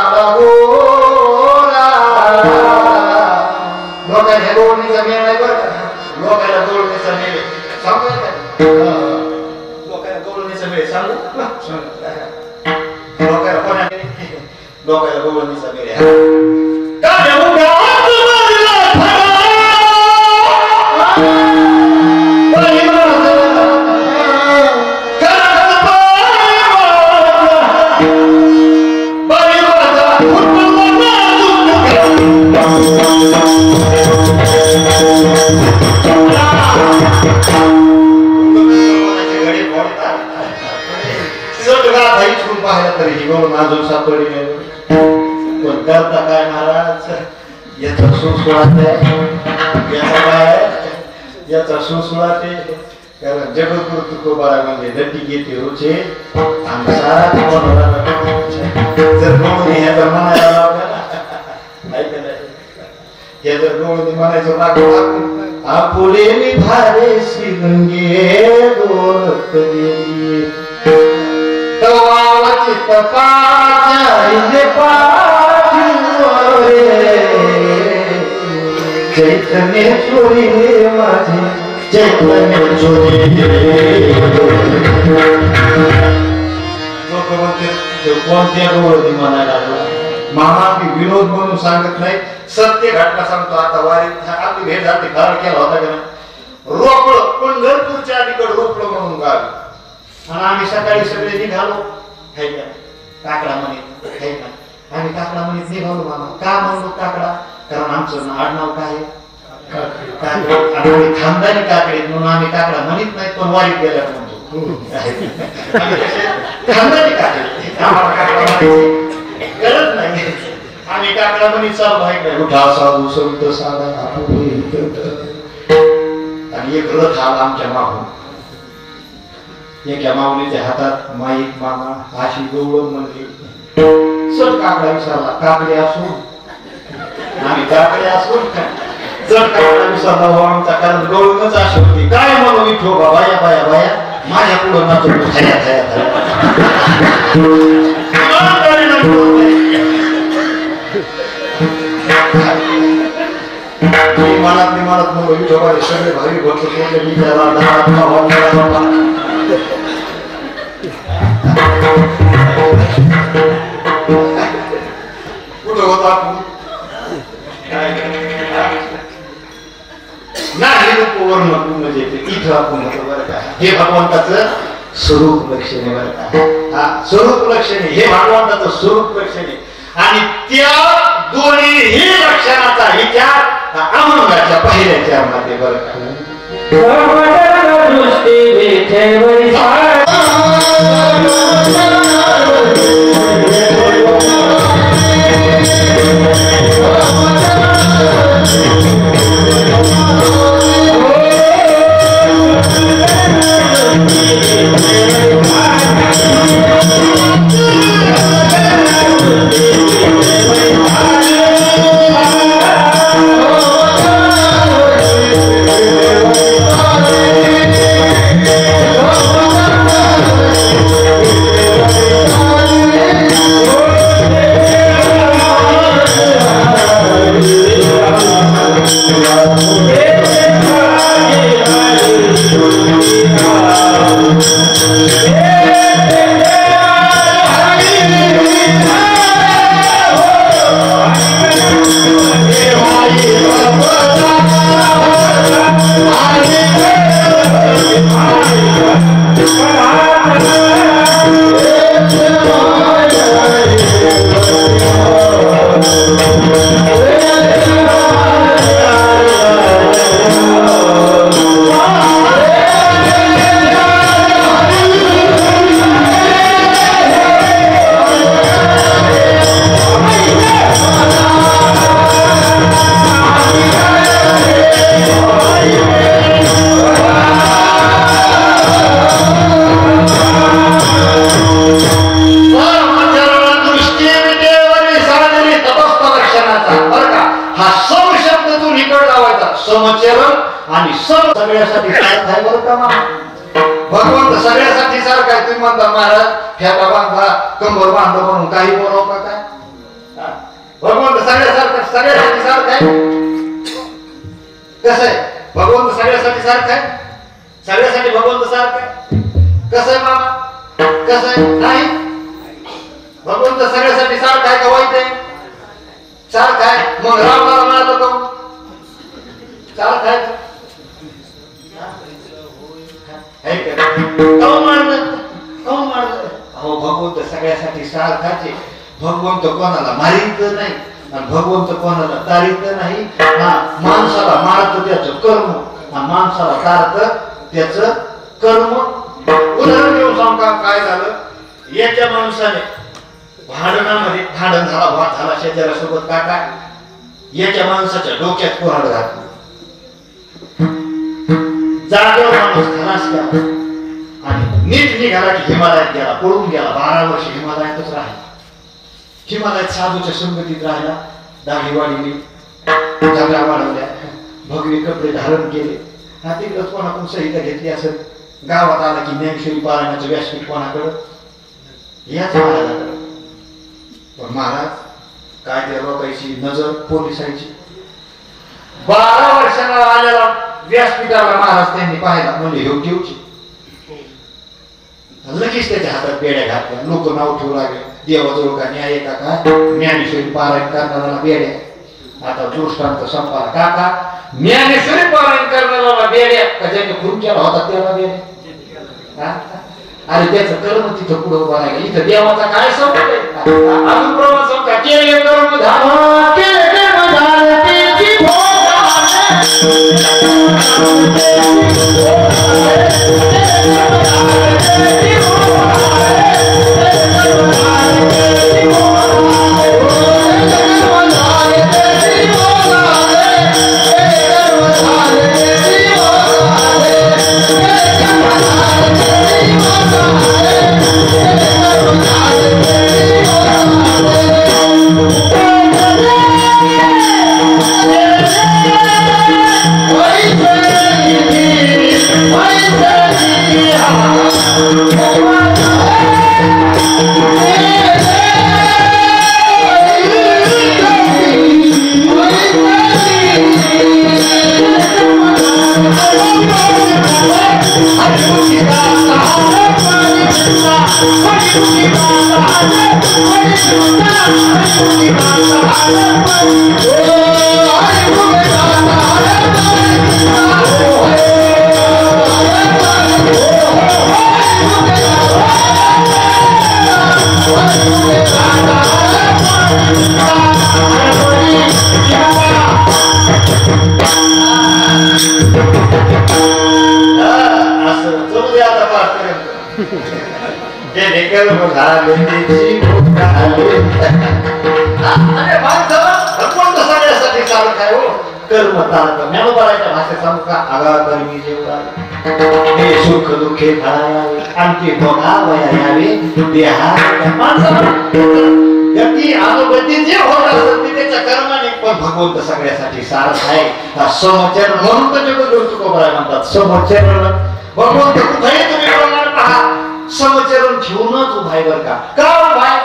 लोकांना गोळणीचा मेळ नाही बरं लोकांना गोळणीचा मेळ सांगू लोकांना गोळणीचा मेळ सांगू लोकांना कोणा लोकांना गोळणीचा मेळ अजून सापडली नाही पण करता काय महाराज याचा सुसुळाट आहे याचा काय याचा सुसुळाट आहे कारण जगद्गुरु तुकोबारा म्हणजे नटी घेते रुचे आणि सारा कोणाला जर गोळणी ह्याचा म्हणायला लावला ऐका नाही हे जर गोळणी म्हणायचं लागू आपुले मी भारे श्रीगंगे दोन कधी चित्त चैतन्य चोरी माझे चैतन्य चोरी कोणत्या गोळी म्हणायला लागला मामा मी विनोद म्हणून सांगत नाही सत्य घटना सांगतो आता वारीत आपली भेट झाली फार केला होता का रोपड पंढरपूरच्या अलीकडे रोपड म्हणून गाव आणि आम्ही सकाळी सगळे निघालो काकडा म्हणत आम्ही काकडा म्हणत निघालो मामा का म्हणलो काकडा कारण आमचं आडनाव काय खानदानी काकडे म्हणून आम्ही काकडा म्हणत नाही पण वारीत गेल्या म्हणतो खानदानी काकडे आम्हाला काकडा म्हणायची गरज नाही आम्ही काकडा म्हणत चालू आहे उठा साधू संत साधा आणि एक रथ आला आमच्या मागून एका माऊलीच्या हातात माईक मामा अशी गवळण म्हणली चल काकडा विसरला काकडे असून आम्ही काकडे असून चल काकडा विसरला हो आमचा कारण गवळणच अशी होती काय म्हणू विठोबा बाया बाया बाया माझ्या पुढं नाचतो थया थया मनात म्हणून विठोबा सगळे भावी भक्त कुठं होता नाही रूपवर्ण म्हणजे इथं आपण होतो बरं का हे भगवंताचं स्वरूप लक्षणे बरं का हा स्वरूप लक्षणे हे भगवंताचं स्वरूप लक्षणे आणि त्या दोन्ही लक्षणाचा विचार अमृताच्या पहिल्या चरणामध्ये बरं का दृष्टी सर्व सगळ्यासाठी सारखा आहे बरं का मामा. भगवंत सगळ्यासाठी सारखा आहे. तुम्ही म्हणता महाराज फेटा बांधा कंबर बांधा म्हणून काही बोलाव का काय. भगवंत सगळ्यासाठी सारखा आहे. कसं आहे भगवंत सगळ्यासाठी सारखा आहे. सगळ्यासाठी भगवंत सारखा आहे. कसं आहे मामा कसं आहे नाही. भगवंत सगळ्यासाठी सारखा आहे का वाईट आहे. सारखा आहे. मग रावणाला मारलं का सारखा आहे. हो भगवंत सगळ्यासाठी सारखाचे. भगवंत कोणाला मारित नाही आणि भगवंत कोणाला तारित नाही. माणसाला मारत त्याचं कर्म आणि माणसाला तारत त्याचं कर्म. उदाहरण देऊन सांगा काय झालं. याच्या माणसाने भांडणामध्ये भांडण झाला वाद झाला शेजाऱ्यासोबत काका. याच्या माणसाच्या डोक्यात कुऱ्हाड घातली. जागेवर माणूस खलास केला आणि नीट निघाला की हिमालयात गेला. पळून गेला. 12 वर्ष हिमालयातच राहिला. हिमालयात साधूच्या संगतीत राहिला. दाढी वाढली जगरा वाढवल्या भगवे कपडे धारण केले. तिकडच कोणाकडून सहिता घेतली असेल. गावात आला की ज्ञानेश्वरी पारायणाचं व्यासपीठ कोणाकडं याच महाराजाकडं. पण महाराज काय त्या लोकांची नजर पोलिसांची. 12 वर्षाला आलेला व्यासपीठाला महाराज त्यांनी पाहिला. म्हणजे हे ठेवची लगेच त्याच्या हातात बेड्या घातल्या. लोक नाव ठेवू लागले देवाजवळ का न्याय का काय. ज्ञानेश्वरी पारायण करणाऱ्याला बेड्या. आता दृष्टांत संपाला काका ज्ञानेश्वरी पारायण करणाऱ्याला बेड्या का ज्याने खून केला होता त्याला बेड्या. अरे त्याचं कर्म तिथं पुढे उभा राहिला. इथं देवाचा काय संबंध आहे. अजून प्रमाण समजा केले कर्म झालं केले कर्म झालं त्याची भोग कर्म तारक ज्ञानोबाच्या भाषेत सांगू का. आगागर्मी जेवढा हे सुख दुःखे फळावे आणखी भोगावया यावे देहा माणसाला गती अनुगती जे होत असत ते त्याच्या कर्माने. पण भगवंत सगळ्यासाठी सारखा आहे. समचरण म्हणून तर जगद्गुरु तुकोबराय म्हणतात समचरण. भगवंत कुठेही तुम्ही प्रमाण पहा समचरण ठेवूनच उभाय बर का. का उभाय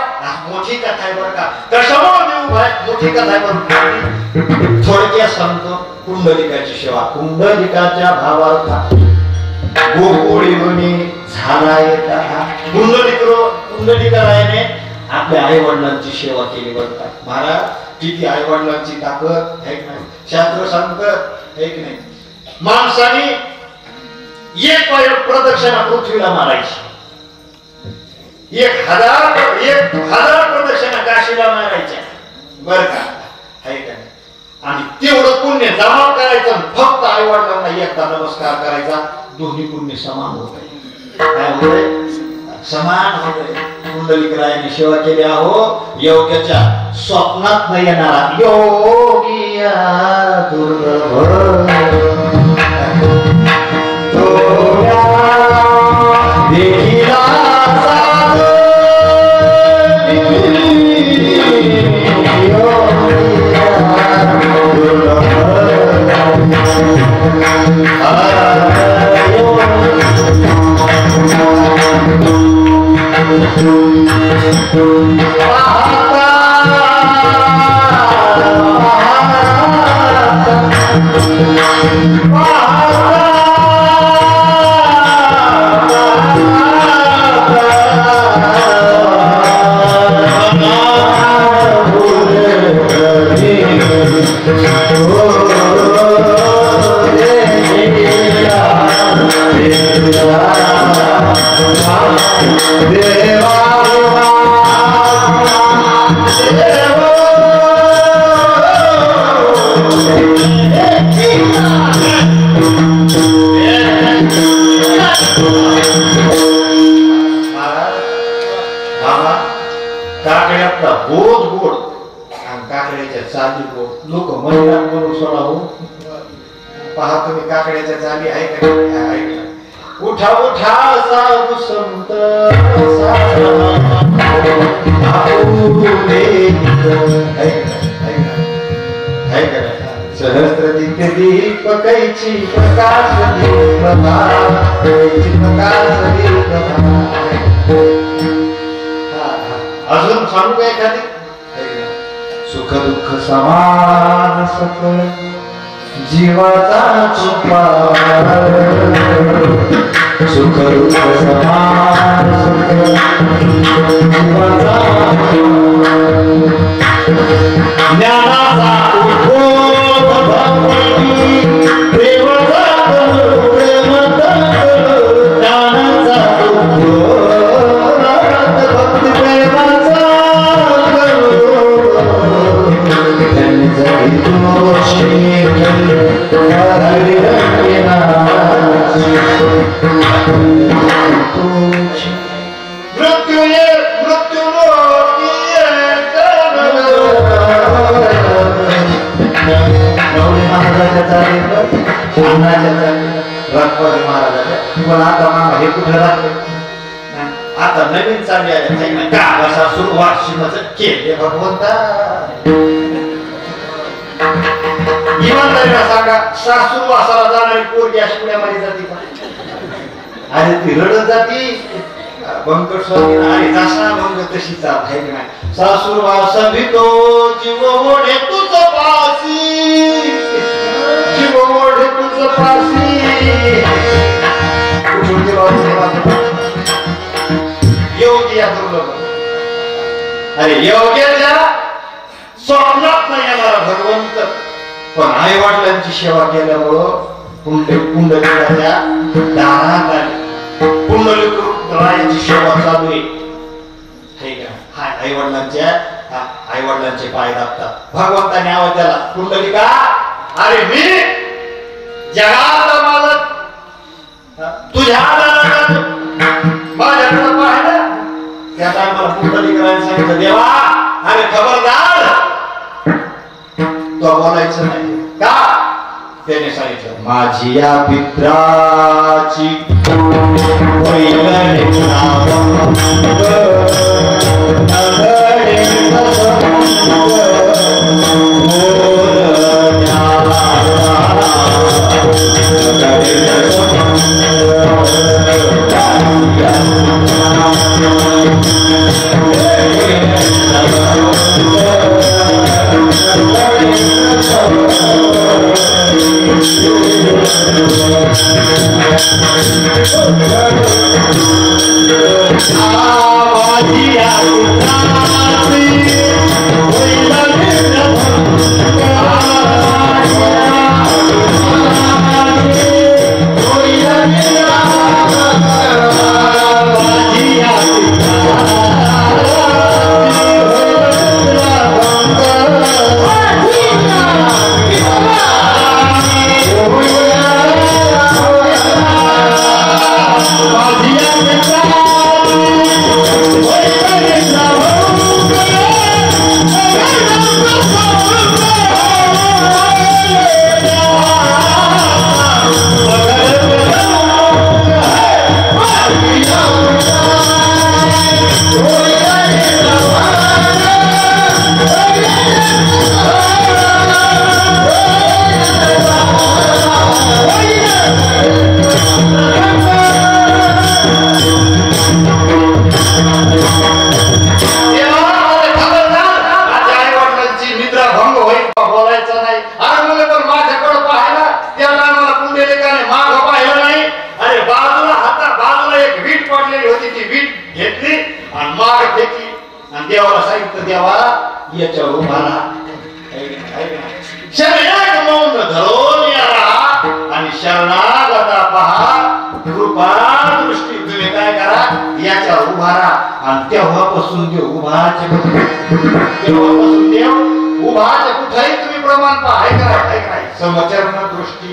मोठी कथा आहे बर का. कशामुळे उभाय मोठी कथा आहे बर. थोडक्यात सांगतो. कुंडलिकाची सेवा. कुंडलिकाच्या भावार्थ गोकुळीवणी झाला येता. कुंडलिकारायाने आपल्या आई वडिलांची सेवा केली बर का. महाराज किती आई वडिलांची ताकद आहे की नाही. शास्त्र सांगत आहे की नाही. माणसाने एक प्रदक्षिणा पृथ्वीला मारायची. 1000 प्रदक्षिणा काशीला मारायच्या बर का. आहे का. आणि तेवढं पुण्य जमा करायचं. फक्त आई वडिलांना एकदा नमस्कार करायचा. दोन्ही पुण्य समान होत आहे. काय होत समान होत. कुंडलिकरायाने सेवा केली. अहो योग्याच्या स्वप्नात न येणारा योगिया दुर्लभ देखिला काकड्यातला बोध गोड आणि काकड्याच्या चाली गोड लोक महिला बोलून सोडावं पहा तुम्ही काकड्याच्या चाली ऐका उठा उठा साधू संत सहस्र दीपकैची प्रकाश अजून सांगू काय एखादी सुख दुःख समान सकळ जीवाचा कृपा सुख दुःख समान जीवाचा ज्ञानाचा उद्बोध भक्ती प्रेमाचा प्रेमाचा ज्ञानाचा उद्बोध भक्ती प्रेमाचा हे कुठे राहते आता नवीन चालले आहे सुरुवात केले भगवंता इमानदारीला सांगा सासू वासाला जाणारी पोरगी अशी पुण्यामध्ये जाते का अरे ती रडत जाती बंकट स्वामी अरे जसा भंग तशी जात आहे की नाही सासूर वासा भितो जीव ओढे तुझ पासी जीव ओढे तुझ पासी कुठून योगी या दुर्लभ अरे योग्य स्वप्नात नाही येणारा भगवंत पण आई वडिलांची सेवा केल्यामुळं पुंडलिकाच्या दारात आली पुंडलिकाची सेवा चालू आहे आई वडिलांचे पाय दाबतात भगवंताने आवाज द्याला पुंडलिका अरे मी जगाचा मालक तुझ्या माझ्याकडे पाहिलं त्या टायमाला पुंडलिकाने सांगितलं देवा अरे खबरदार तो बोलायचं नाही का त्याने सांगितलं माझी या पित्राची आवाजिया देवाला सांगितलं देवा याच्यावर उभा राहा शरणागत मौन धरून याला आणि शरणागता पहा कृपा दृष्टी तुम्ही काय करा याच्यावर उभा राहा आणि तेव्हापासून देव उभाचे तेव्हापासून देव उभाचे कुठेही तुम्ही प्रमाण पहा ऐकाय समचरण दृष्टी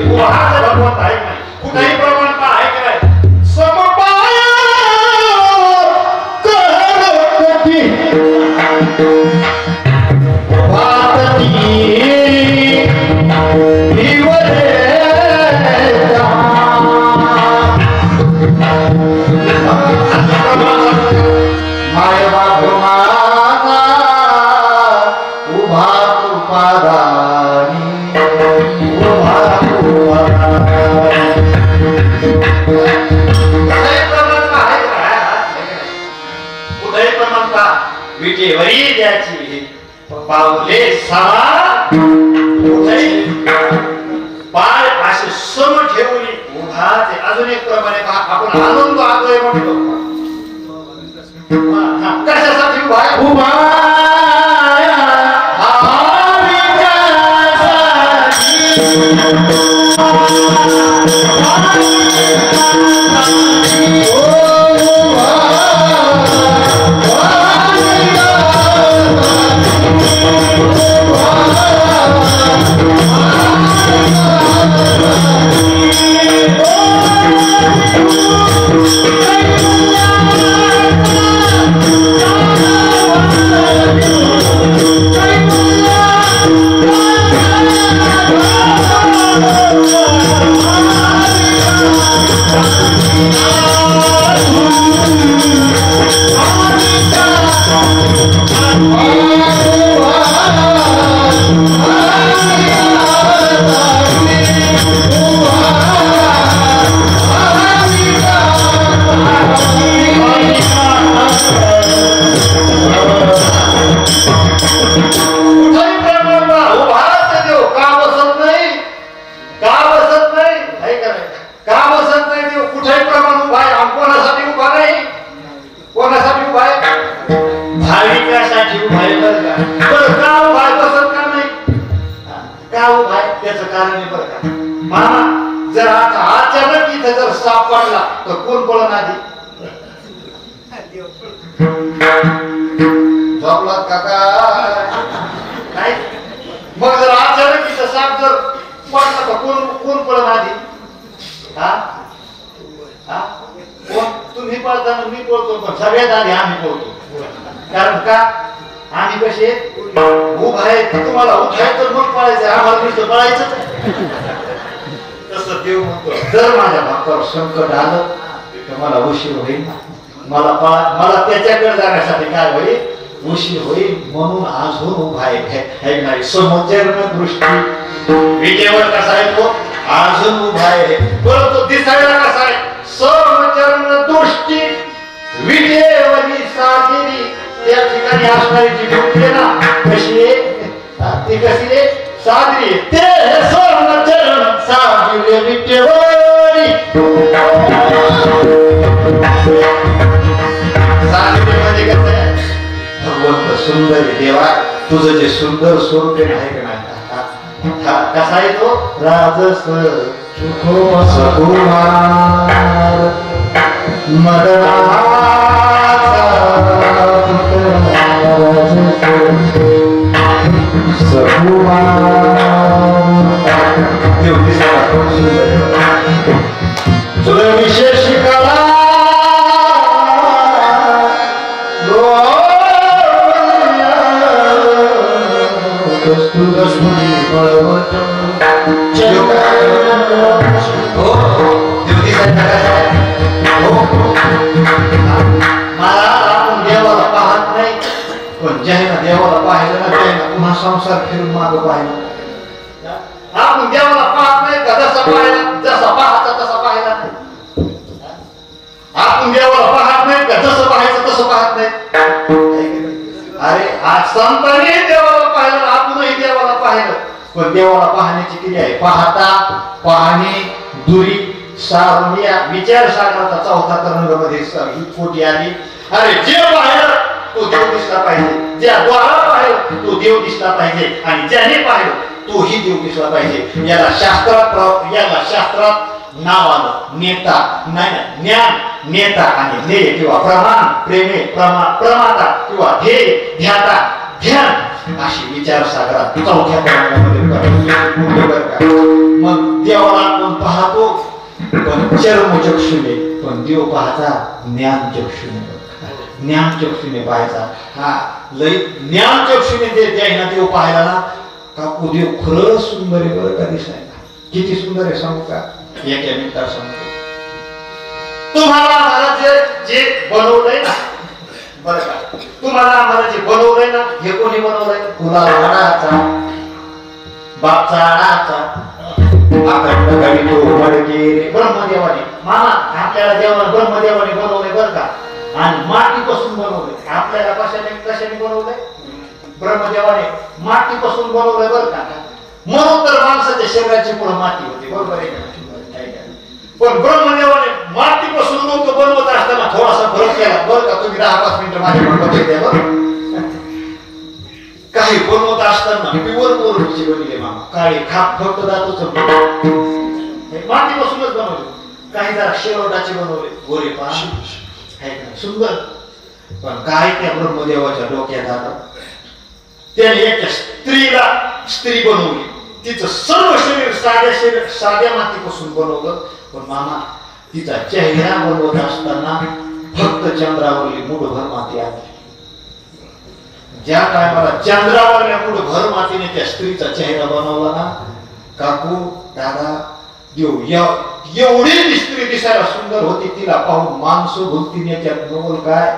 उभाचे भगवंत ऐकाय कुठेही प्रमाण पहा ऐकाय समपाय विटेवरी द्याची पावले पाय असे सम ठेवून उभा ते अजून एक प्रमाणे आपण आनंद आलोय म्हणतो कशासाठी उभा उभा सगळ्यात आधी आम्ही बोलतो कारण का आम्ही कसे उभा आहे तुम्हाला उठायचं मग पळायचं आम्हाला नुसतं पळायचं तसं देव म्हणतो जर माझ्या भक्तावर संकट आलं तर मला उशीर होईल मला त्याच्याकडे जाण्यासाठी काय होईल उशीर होईल म्हणून अजून उभा आहे समचरण दृष्टी विजेवर कसा आहे तो अजून उभा आहे परंतु दिसायला कसा आहे समचरण दृष्टी विजेवरी साजिरी त्या ठिकाणी असणारी जी मूर्ती आहे ना कशी आहे ती कशी आहे साजरी ते समचरण साजिरे विजेवरी साजिरे म्हणजे कसं आहे भगवंत सुंदर देवा तुझं जे सुंदर स्वरूप आहे का नाही कसा आहे तो राजस सुकुमार विशेष कला देवाला पाहत नाही पण ज्याला देवाला पाहिलं ना त्याला पुन्हा संसार फिरून माग पाहिलं आपण देवाला पाहत नाही का जसा पाहिला जसा पाहायचा तसा पाहिला नाही आपण देवाला पाहत नाही का जसं पाहायचं तसं पाहत नाही अरे आज संतांनी देवाला पाहिलं आपणही देवाला पाहिलं पण देवाला पाहण्याची क्रिया आहे पाहता पाहणे दुरी सारुनिया विचार सागराचा चौथा तरंग मध्ये ही कोटी आली अरे जे बाहेर तो देव दिसला पाहिजे, ज्या द्वाराबाहेर तो देव दिसला पाहिजे आणि ज्याने पाहिलं तोही देव दिसला पाहिजे. याला शास्त्रात नाव आलं नेता, नाही ज्ञान, नेता आणि ध्येय किंवा प्रमाण, प्रेमे, प्रमाता किंवा ध्येय, ध्याता, ध्यान अशी विचारसागरात चौथ्या क्रमांकामध्ये मग देवाला आपण पाहतो पण चर्मचक्षुने, पण देव पाहता ज्ञान चक्षुने, ज्ञान चक्षुने पाहायचा. हा लय ज्ञान चक्षुने ज्याला देव पाहायला ना काकू देव खरंच सुंदर आहे बरं का दिसायला. किती सुंदर आहे सांगू का? एका मिनिटात सांगतो. तुम्हाला आम्हाला जे बनवलंय ना बरं का, तुम्हाला आम्हाला जे बनवलंय ना हे कोणी बनवलंय? कुलाचा बापचा आडाचा अखंड गणितो मडके ब्रह्मदेवाने. मामा आपल्याला देवाने ब्रह्मदेवाने बनवलंय बरं का, आणि मातीपासून बनवलंय. आपल्याला कशाने बनवलंय? ब्रह्मदेवाने मातीपासून बनवलंय बरं का. म्हणून तर माणसाच्या शरीराची पुढे माती होती, बरोबर आहे का? पण ब्रह्मदेवाने मातीपासून लोक बनवत असताना थोडासा फरक केला बरं का. तुम्ही 10-5 मिनिटं माझ्या बघत द्या बरं. काही बनवत असताना प्युअर गोल्डची बनवले मामा, काळी खाप फक्त धातूच मातीपासूनच बनवले. काही जरा शेवटाचे बनवले गोरे पा सुंदर. पण काय त्या ब्रह्मदेवाच्या डोक्यात आलं, त्याने एका स्त्री बनवली. तिचं सर्व शरीर साध्या मातीपासून बनवलं. पण मामा तिचा चेहरा बनवत असताना फक्त चंद्रावरली मुठभर माती आली. ज्या टायमाला चंद्रावरल्या मुठभर मातीने त्या स्त्रीचा चेहरा बनवला ना काकू दादा देव एवढी स्त्री दिसायला सुंदर होती. तिला पाहून माणसं भुलतीने याच्यात नवल काय,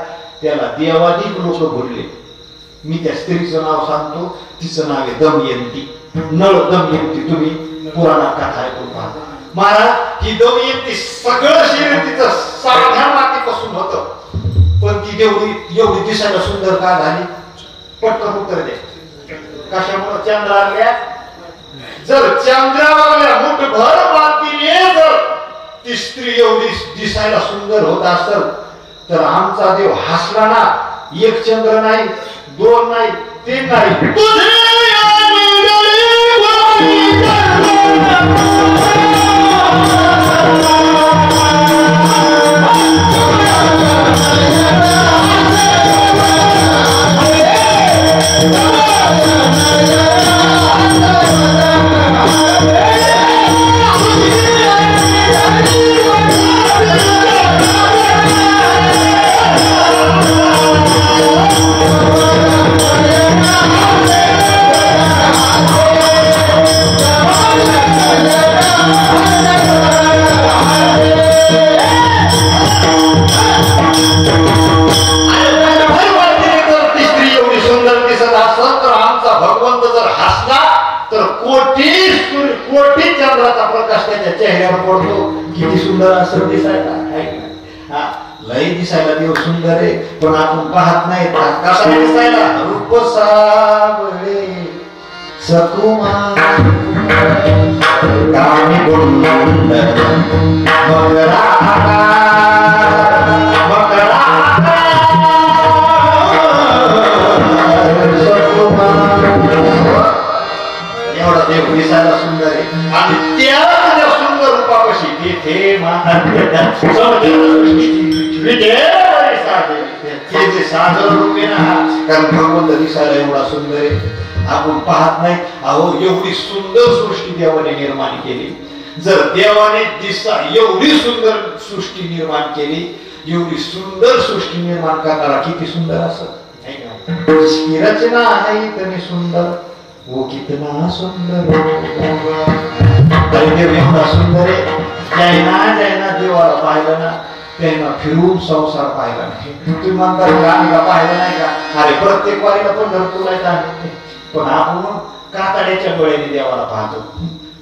त्याला देवाधिक लोक भुलले. मी त्या स्त्रीचं नाव सांगतो, तिचं नाव आहे दमयंती, नळ दमयंती. तुम्ही पुराणात कथा ऐकून पहा. महाराज ही दमयंती सगळं शरीर तिचं साध्या मातीपासून होतं, पण ती एवढी दिसायला सुंदर का झाली? पटकन उत्तर दे. कशामुळे? चंद्रावरल्या, जर चंद्रावरल्या मुठभर मातीने जर ती स्त्री एवढी दिसायला सुंदर होत असेल तर आमचा देव हसला ना. एक चंद्र नाही, 2 नाही, 3 नाही, कोटी चंद्राचा प्रकाश त्याच्या चेहऱ्यावर पडतो. किती सुंदर असं दिसायला. लय दिसायला देव सुंदर आहे, पण आपण पाहत नाही. कसा दिसायला? रूप सावळे सकुमार कामी गुंड मकरा एवढा देव दिसायला सुंदर आहे. आणि त्या सुंदर रूपापाशी तिथे साधन रूप आहे ना, कारण भगवंत दिसायला एवढा सुंदर आहे. आपण पाहत नाही. अहो एवढी सुंदर सृष्टी देवाने निर्माण केली. जर देवाने एवढी सुंदर सृष्टी निर्माण केली, एवढी सुंदर सृष्टी निर्माण करणारा किती सुंदर असं रचना आहे इतनी सुंदर, वो कितना सुंदर देव एवढा सुंदर आहे. ज्यांना देवाला पाहिलं ना त्यांना फिरून संसार पाहिला नाही. तुम्ही म्हणता राणीला पाहिलं नाही का? अरे प्रत्येक वारीला पंढरपूरला येतात, पण आपण कातड्याच्या डोळ्याने देवाला पाहतो.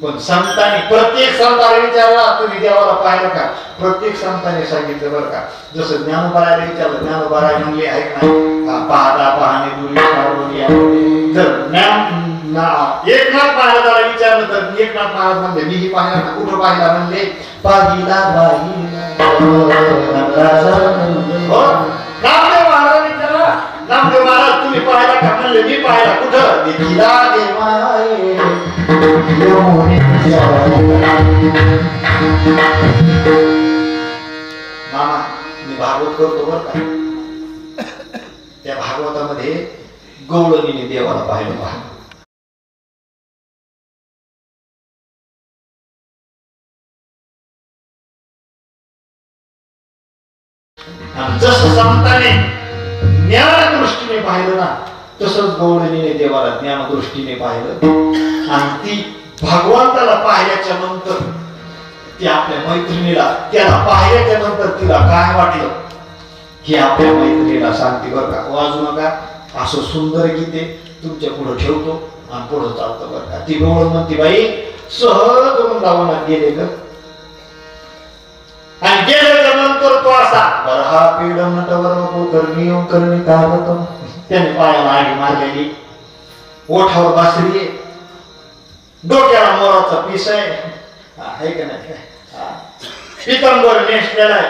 पण संतांनी प्रत्येक संताला विचारला तुम्ही देवाला पाहिलं का? प्रत्येक संतांनी सांगितलं बरं का. जसं ज्ञानोबाराला विचारलं, ज्ञानोबारा म्हणले ऐक ना पाहता पाहणे दुर्वी. जर एकनाथ महाराजाला विचारलं तर एकनाथ महाराज म्हणले मीही पाहिला ना. कुठं पाहिला? म्हणले पाहिला देखिला गे माये मामा मी भागवत करतो बरं का. त्या भागवतामध्ये गवळणीने देवाला पाहिलं पहा. जसं संताने ज्ञान दृष्टीने पाहिलं ना तसंच गवळणीने देवाला ज्ञान दृष्टीने पाहिलं. आणि ती भगवंताला पाहिल्याच्या नंतर ती आपल्या मैत्रिणीला त्याला पाहिल्याच्या नंतर तिला काय वाटलं की आपल्या मैत्रिणीला सांगते बरं का वाजू नका असं सुंदर गीते तुमच्या पुढे ठेवतो आणि पुढे चालतो बरं का. ती गवळ म्हणते बाई सहज वृंदावनात गेले ग आणि गेल्याच्या नंतर तो असा बरं हा पीडम नटवर करणी करणी काढतो. त्याने पायाला आडी मारलेली ओठावर बासरी आहे डोक्याला मोराचा पीस आहे का नाही पितांबर नेसलेला आहे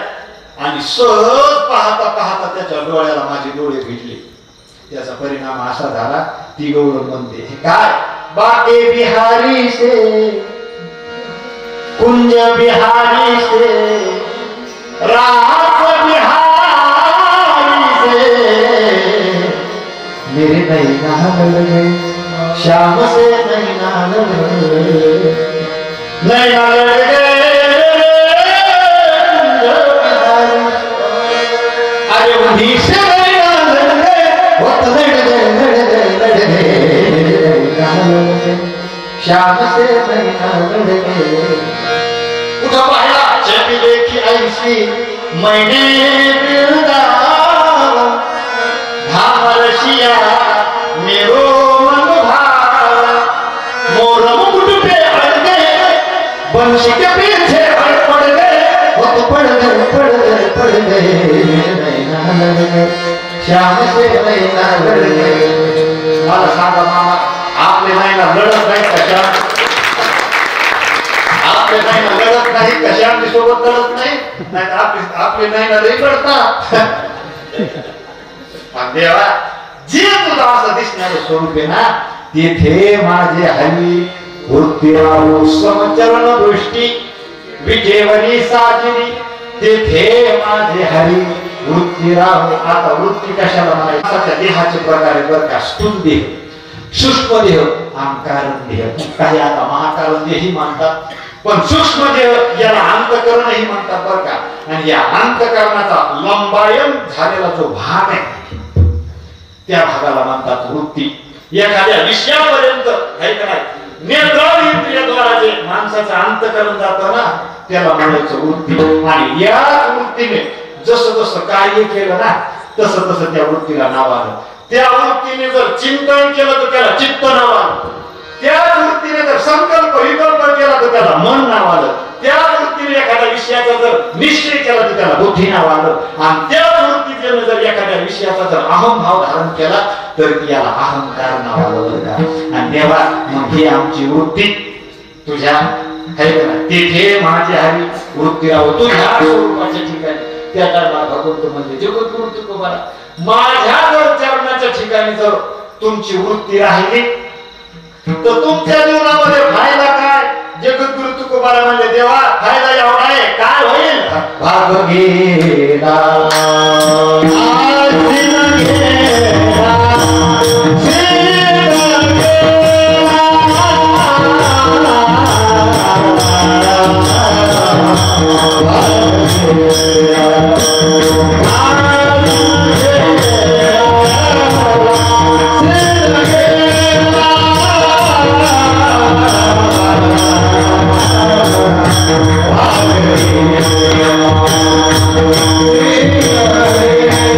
आणि सहज पाहता पाहता त्याच्या डोळ्याला माझे डोळे भिडले. त्याचा परिणाम असा झाला ती गौरव म्हणते काय बाके बिहारी से कुंज बिहारी से रात बिहारी से मेरे नैना लड़ गए श्याम से नैना लड़ गए नैना लड़ गए अरे उन्हीं से नैना लड़ गए लड़ गए श्याम से नैना लड़ गए. उठा पाहिला जब देखी ऐसी मैंने वृंदावन धामरसिया मेरो मन भावा मोर मुकुट पे अड़ गए बंशी के पीछे पड़ गए वो तो पड़ गए नैना लड़ गए श्याम से नैना लड़ गए. मला सांगा मामा आपले नैना लढत नाही कशा आपले नैना लढत नाही कशा आपली सोबत लढत नाही आपले नैना लढतात. देवा जे तुझा असं दिसणारं स्वरूप आहे ना तेथे माझे हरी वृत्तीराव समचरण दृष्टी विजेवरी साजिरी तेथे माझे हरी वृत्तीराव. आता वृत्ती कशाला म्हणायचं देहाचे प्रकार बरं का स्थूल देह सूक्ष्म देह आणि कारण देह. काही आता महाकारण देही मानतात पण सूक्ष्म देह याला अंतःकरणही म्हणतात बरं का. आणि या अंतःकरणाचा लंबायन झालेला जो भाग आहे त्या भागाला म्हणतात वृत्ती. एखाद्या विषयापर्यंत काही नाही नेत्राद्वारा जे माणसाचं अंतःकरण जातं ना त्याला म्हणायचं वृत्ती. आणि या वृत्तीने जसं जसं कार्य केलं ना तसं तसं त्या वृत्तीला नाव आलं. त्या वृत्तीने जर चिंतन केलं तर त्याला चित्त नाव आलं. त्या वृत्तीने जर संकल्प विकल्प केला तर त्याला मन नाव आलं. त्या वृत्तीने एखाद्या विषयाचा जर निश्चय केला तर त्याला बुद्धी नाव आलं. आणि त्या वृत्तीने जर एखाद्या विषयाचा जर अहम भाव धारण केला तर याला अहंकार नाव आलं. आणि देवा मग ही आमची वृत्ती तुझ्या तेथे माझी हरी वृत्तीराव तुझ्या स्वरूपाच्या ठिकाणी त्या टाळला भगवंत म्हणजे जगद्गुरु तुकोबाला माझ्या जर चरणाच्या ठिकाणी जर तुमची वृत्ती राहिली तर तुमच्या जीवनामध्ये फायदा काय. जगद्गुरु तुकोबाला म्हणजे देवा फायदा एवढा आहे काय होईल भाग गेला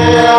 Yeah.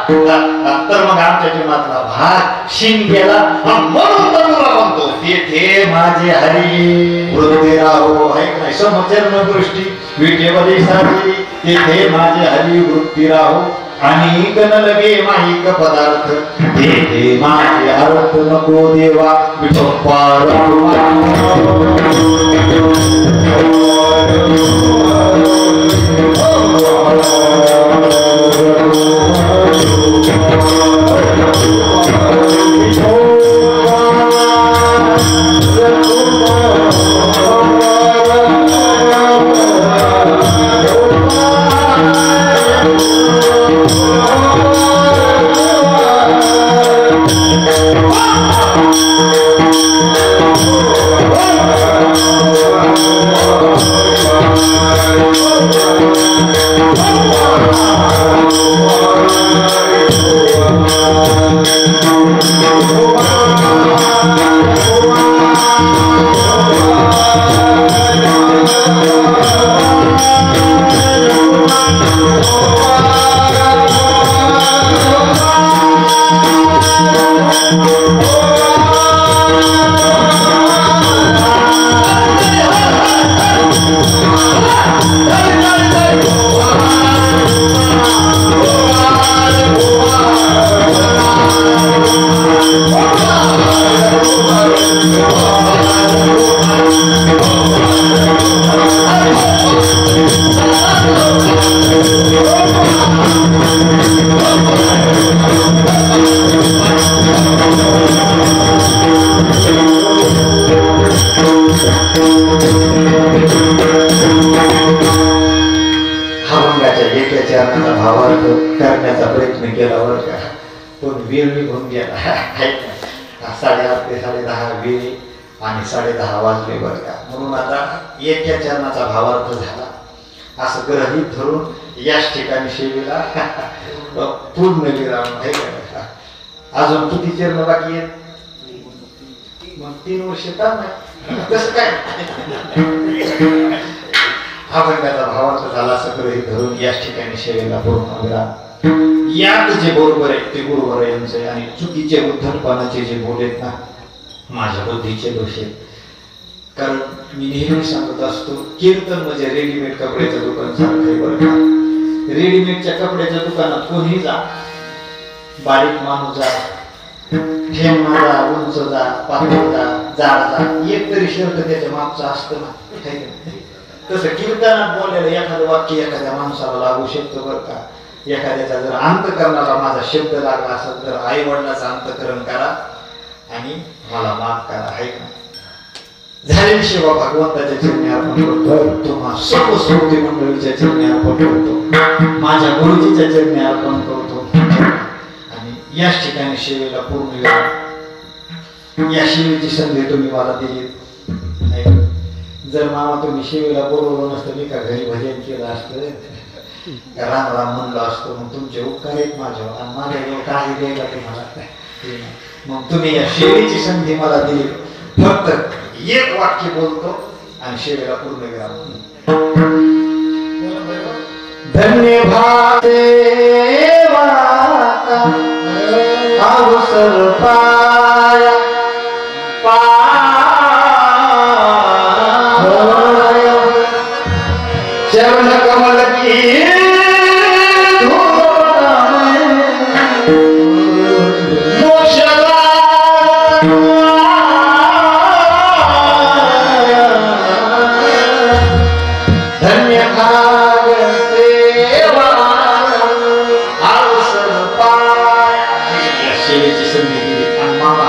तर मग आमच्या जीवनातला भाग शिन गेला म्हणून तर तुला म्हणतो तेथे माझे हरी वृत्ती राहो आहे का नाही समचरण दृष्टी विटेवली साधी तेथे माझे हरी वृत्ती राहो आणि न लगे माहिक पदार्थ तेथे माझे अर्थ नको देवा विठोपार करण्याचा प्रयत्न केला बरं का पण वेळ निघून गेला 8:30 ते 10:30 वेळ आणि 10:30 वाजले बरं का म्हणून आता एका चरणाचा भावार्थ झाला असं गृहीत धरून याच ठिकाणी सेवेला पूर्ण विराम आहे का अजून किती चरण बाकी आहेत मग 3 वर्ष का नाही कसं काय अभंगाचा भावार्थ झाला असं गृहीत धरून याच ठिकाणी सेवेला पूर्ण विराम यात जे बरोबर आहे ते गुरुवर यांचे आणि चुकीचे उद्धटपणाचे जे बोलेत ना माझ्या बुद्धीचे दोष आहेत कारण मी नेहमी सांगत असतो कीर्तन म्हणजे रेडीमेड कपड्याचं दुकान सारखं आहे बरं का रेडीमेडच्या कपड्याच्या दुकानात कोणी जा बारीक माणूस जा ठेमणा जा उंच जा पातळ जा जाड जा एक तरी शर्ट त्याच्या मागचं असतं ना तसं कीर्तनात बोललेलं एखादं वाक्य एखाद्या माणसाला लागू शकतं बरं का एखाद्याचा जर अंतकरणाला माझा शब्द लागला असेल तर आई वडिलाचं अंतकरण करा आणि मला माफ करा आहे का झालेली सेवा भगवंताच्या चरणी अर्पण करतो तुम्हा सर्व श्रोते मंडळीच्या चरणी अर्पण करतो माझ्या गुरुजीच्या चरणी अर्पण करतो आणि याच ठिकाणी सेवेला पूर्ण या सेवेची संधी तुम्ही मला दिली जर मामा तुम्ही सेवेला बोलवलं नसतं मी का घरी भजन केलं असतं राम राम म्हणलं असतो मग तुमचे उपकार आहेत माझ्यावर आणि माझ्याजवळ काही द्यायला तुम्हाला मग तुम्ही या सेवेची संधी मला दिली फक्त एक वाक्य बोलतो आणि सेवेला पूर्ण विराम धन्यवाद अवसर पाया चरण कमल की धन्य भाग सेवा अवसर पाया सेवेची संधी दिली आणि मामा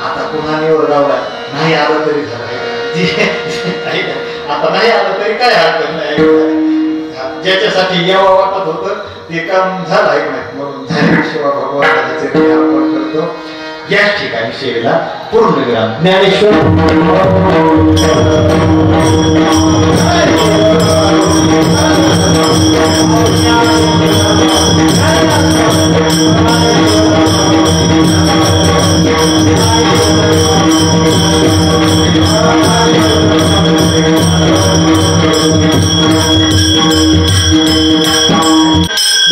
आता पुन्हा निवड लावला नाही आलं तरी झालं आता नाही आलं तरी काय हरकत नाही ज्याच्यासाठी यावं वाटत होतं ते काम झालं आहे नाही म्हणून झालेली सेवा भगवंताच्या चरणी अर्पण करतो याच ठिकाणी सेवेला पूर्ण विराम ज्ञानेश्वर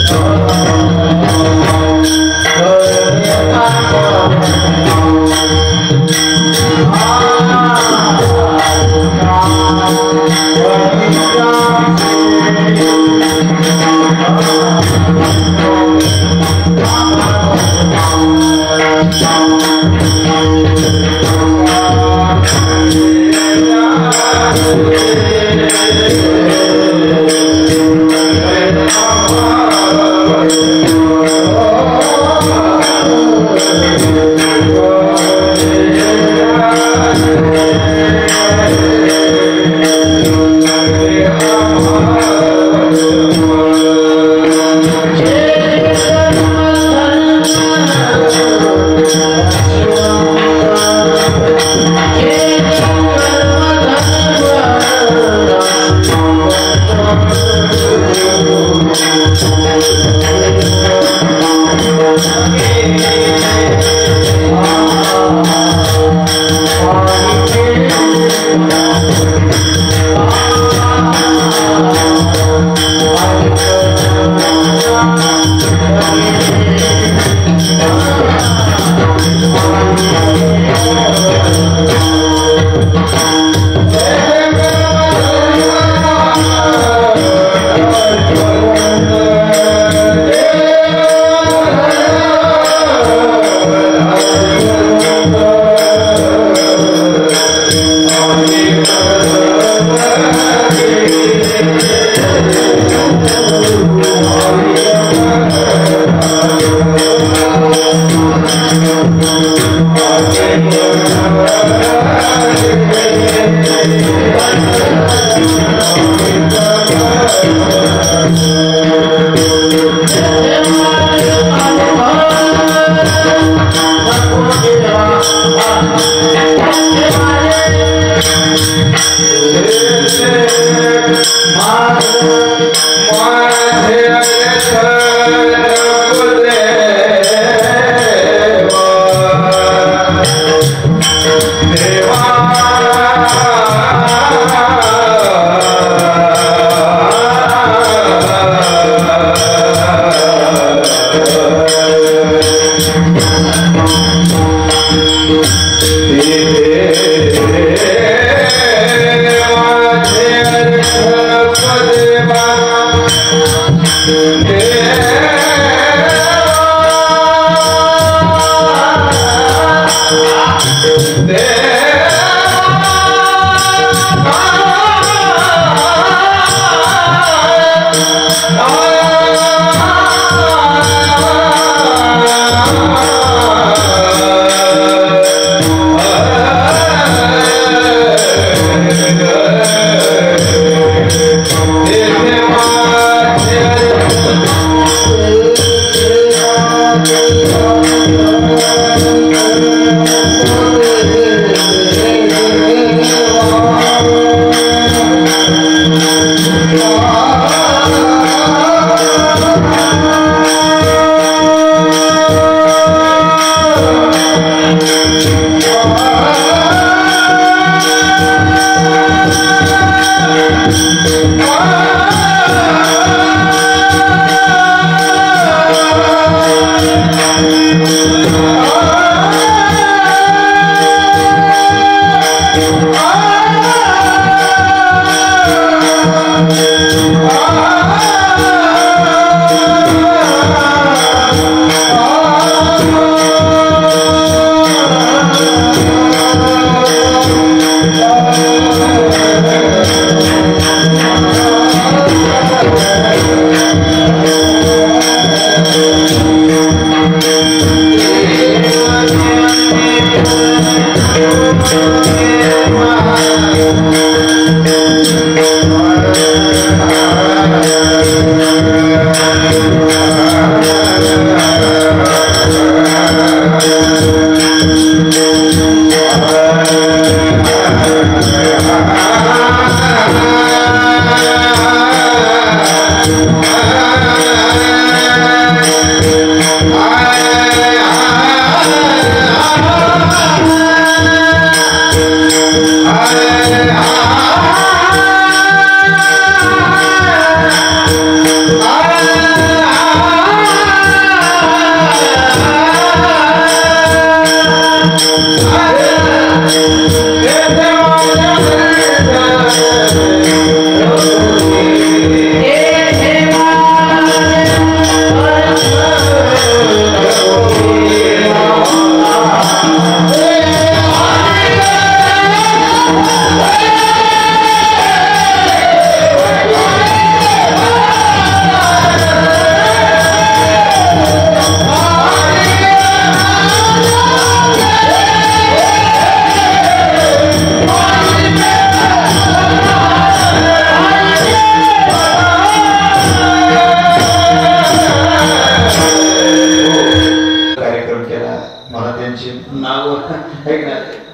Oh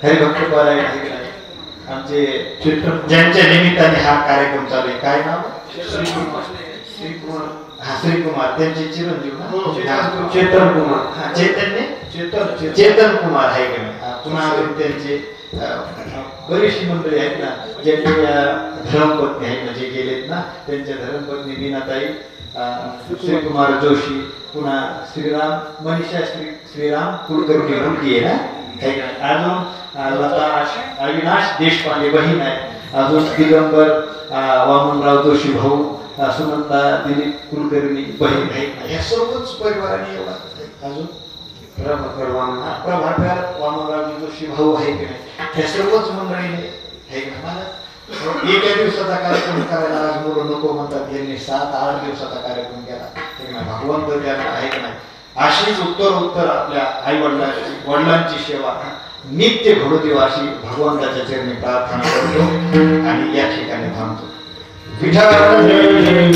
हरिभक्त पारायण आहे की नाही आमचे ज्यांच्या निमित्ताने हा कार्यक्रम चालू आहे, काय नाव? श्रीकुमार त्यांचे चिरंजीव ना चेतन कुमार. हा चैतन्य चेतन कुमार आहे की नाही. पुन्हा अजून त्यांचे बरीचशी मंडळी आहेत ना, ज्यांनी धर्मपत्नी आहेत ना, जे गेलेत ना, त्यांच्या धर्मपत्नी मीनाताई, श्रीकुमार जोशी, पुन्हा श्रीराम मनीषा श्रीराम कुलकर्णी मुलगी आहे ना, अजून लता अविनाश देशपांडे बहीण आहे, अजून दिगंबर वामनराव जोशी भाऊ, सुनंदा दिलीप कुलकर्णी बहीण आहे. ह्या सर्वच परिवाराने एवढा अजून प्रभाकर वामनराव जोशी भाऊ आहे की नाही, ह्या सर्वच मंडळीने आहे की नाही. एका दिवसाचा कार्यक्रम करायला आज मुलं नको म्हणतात, यांनी 7-8 दिवसाचा कार्यक्रम केला. भगवंत त्यांना आहे की नाही अशीच उत्तर आपल्या आई वडिलांची सेवा नित्य घडू देव अशी भगवंताच्या चरणी प्रार्थना करतो आणि या ठिकाणी थांबतो. विठ्ठल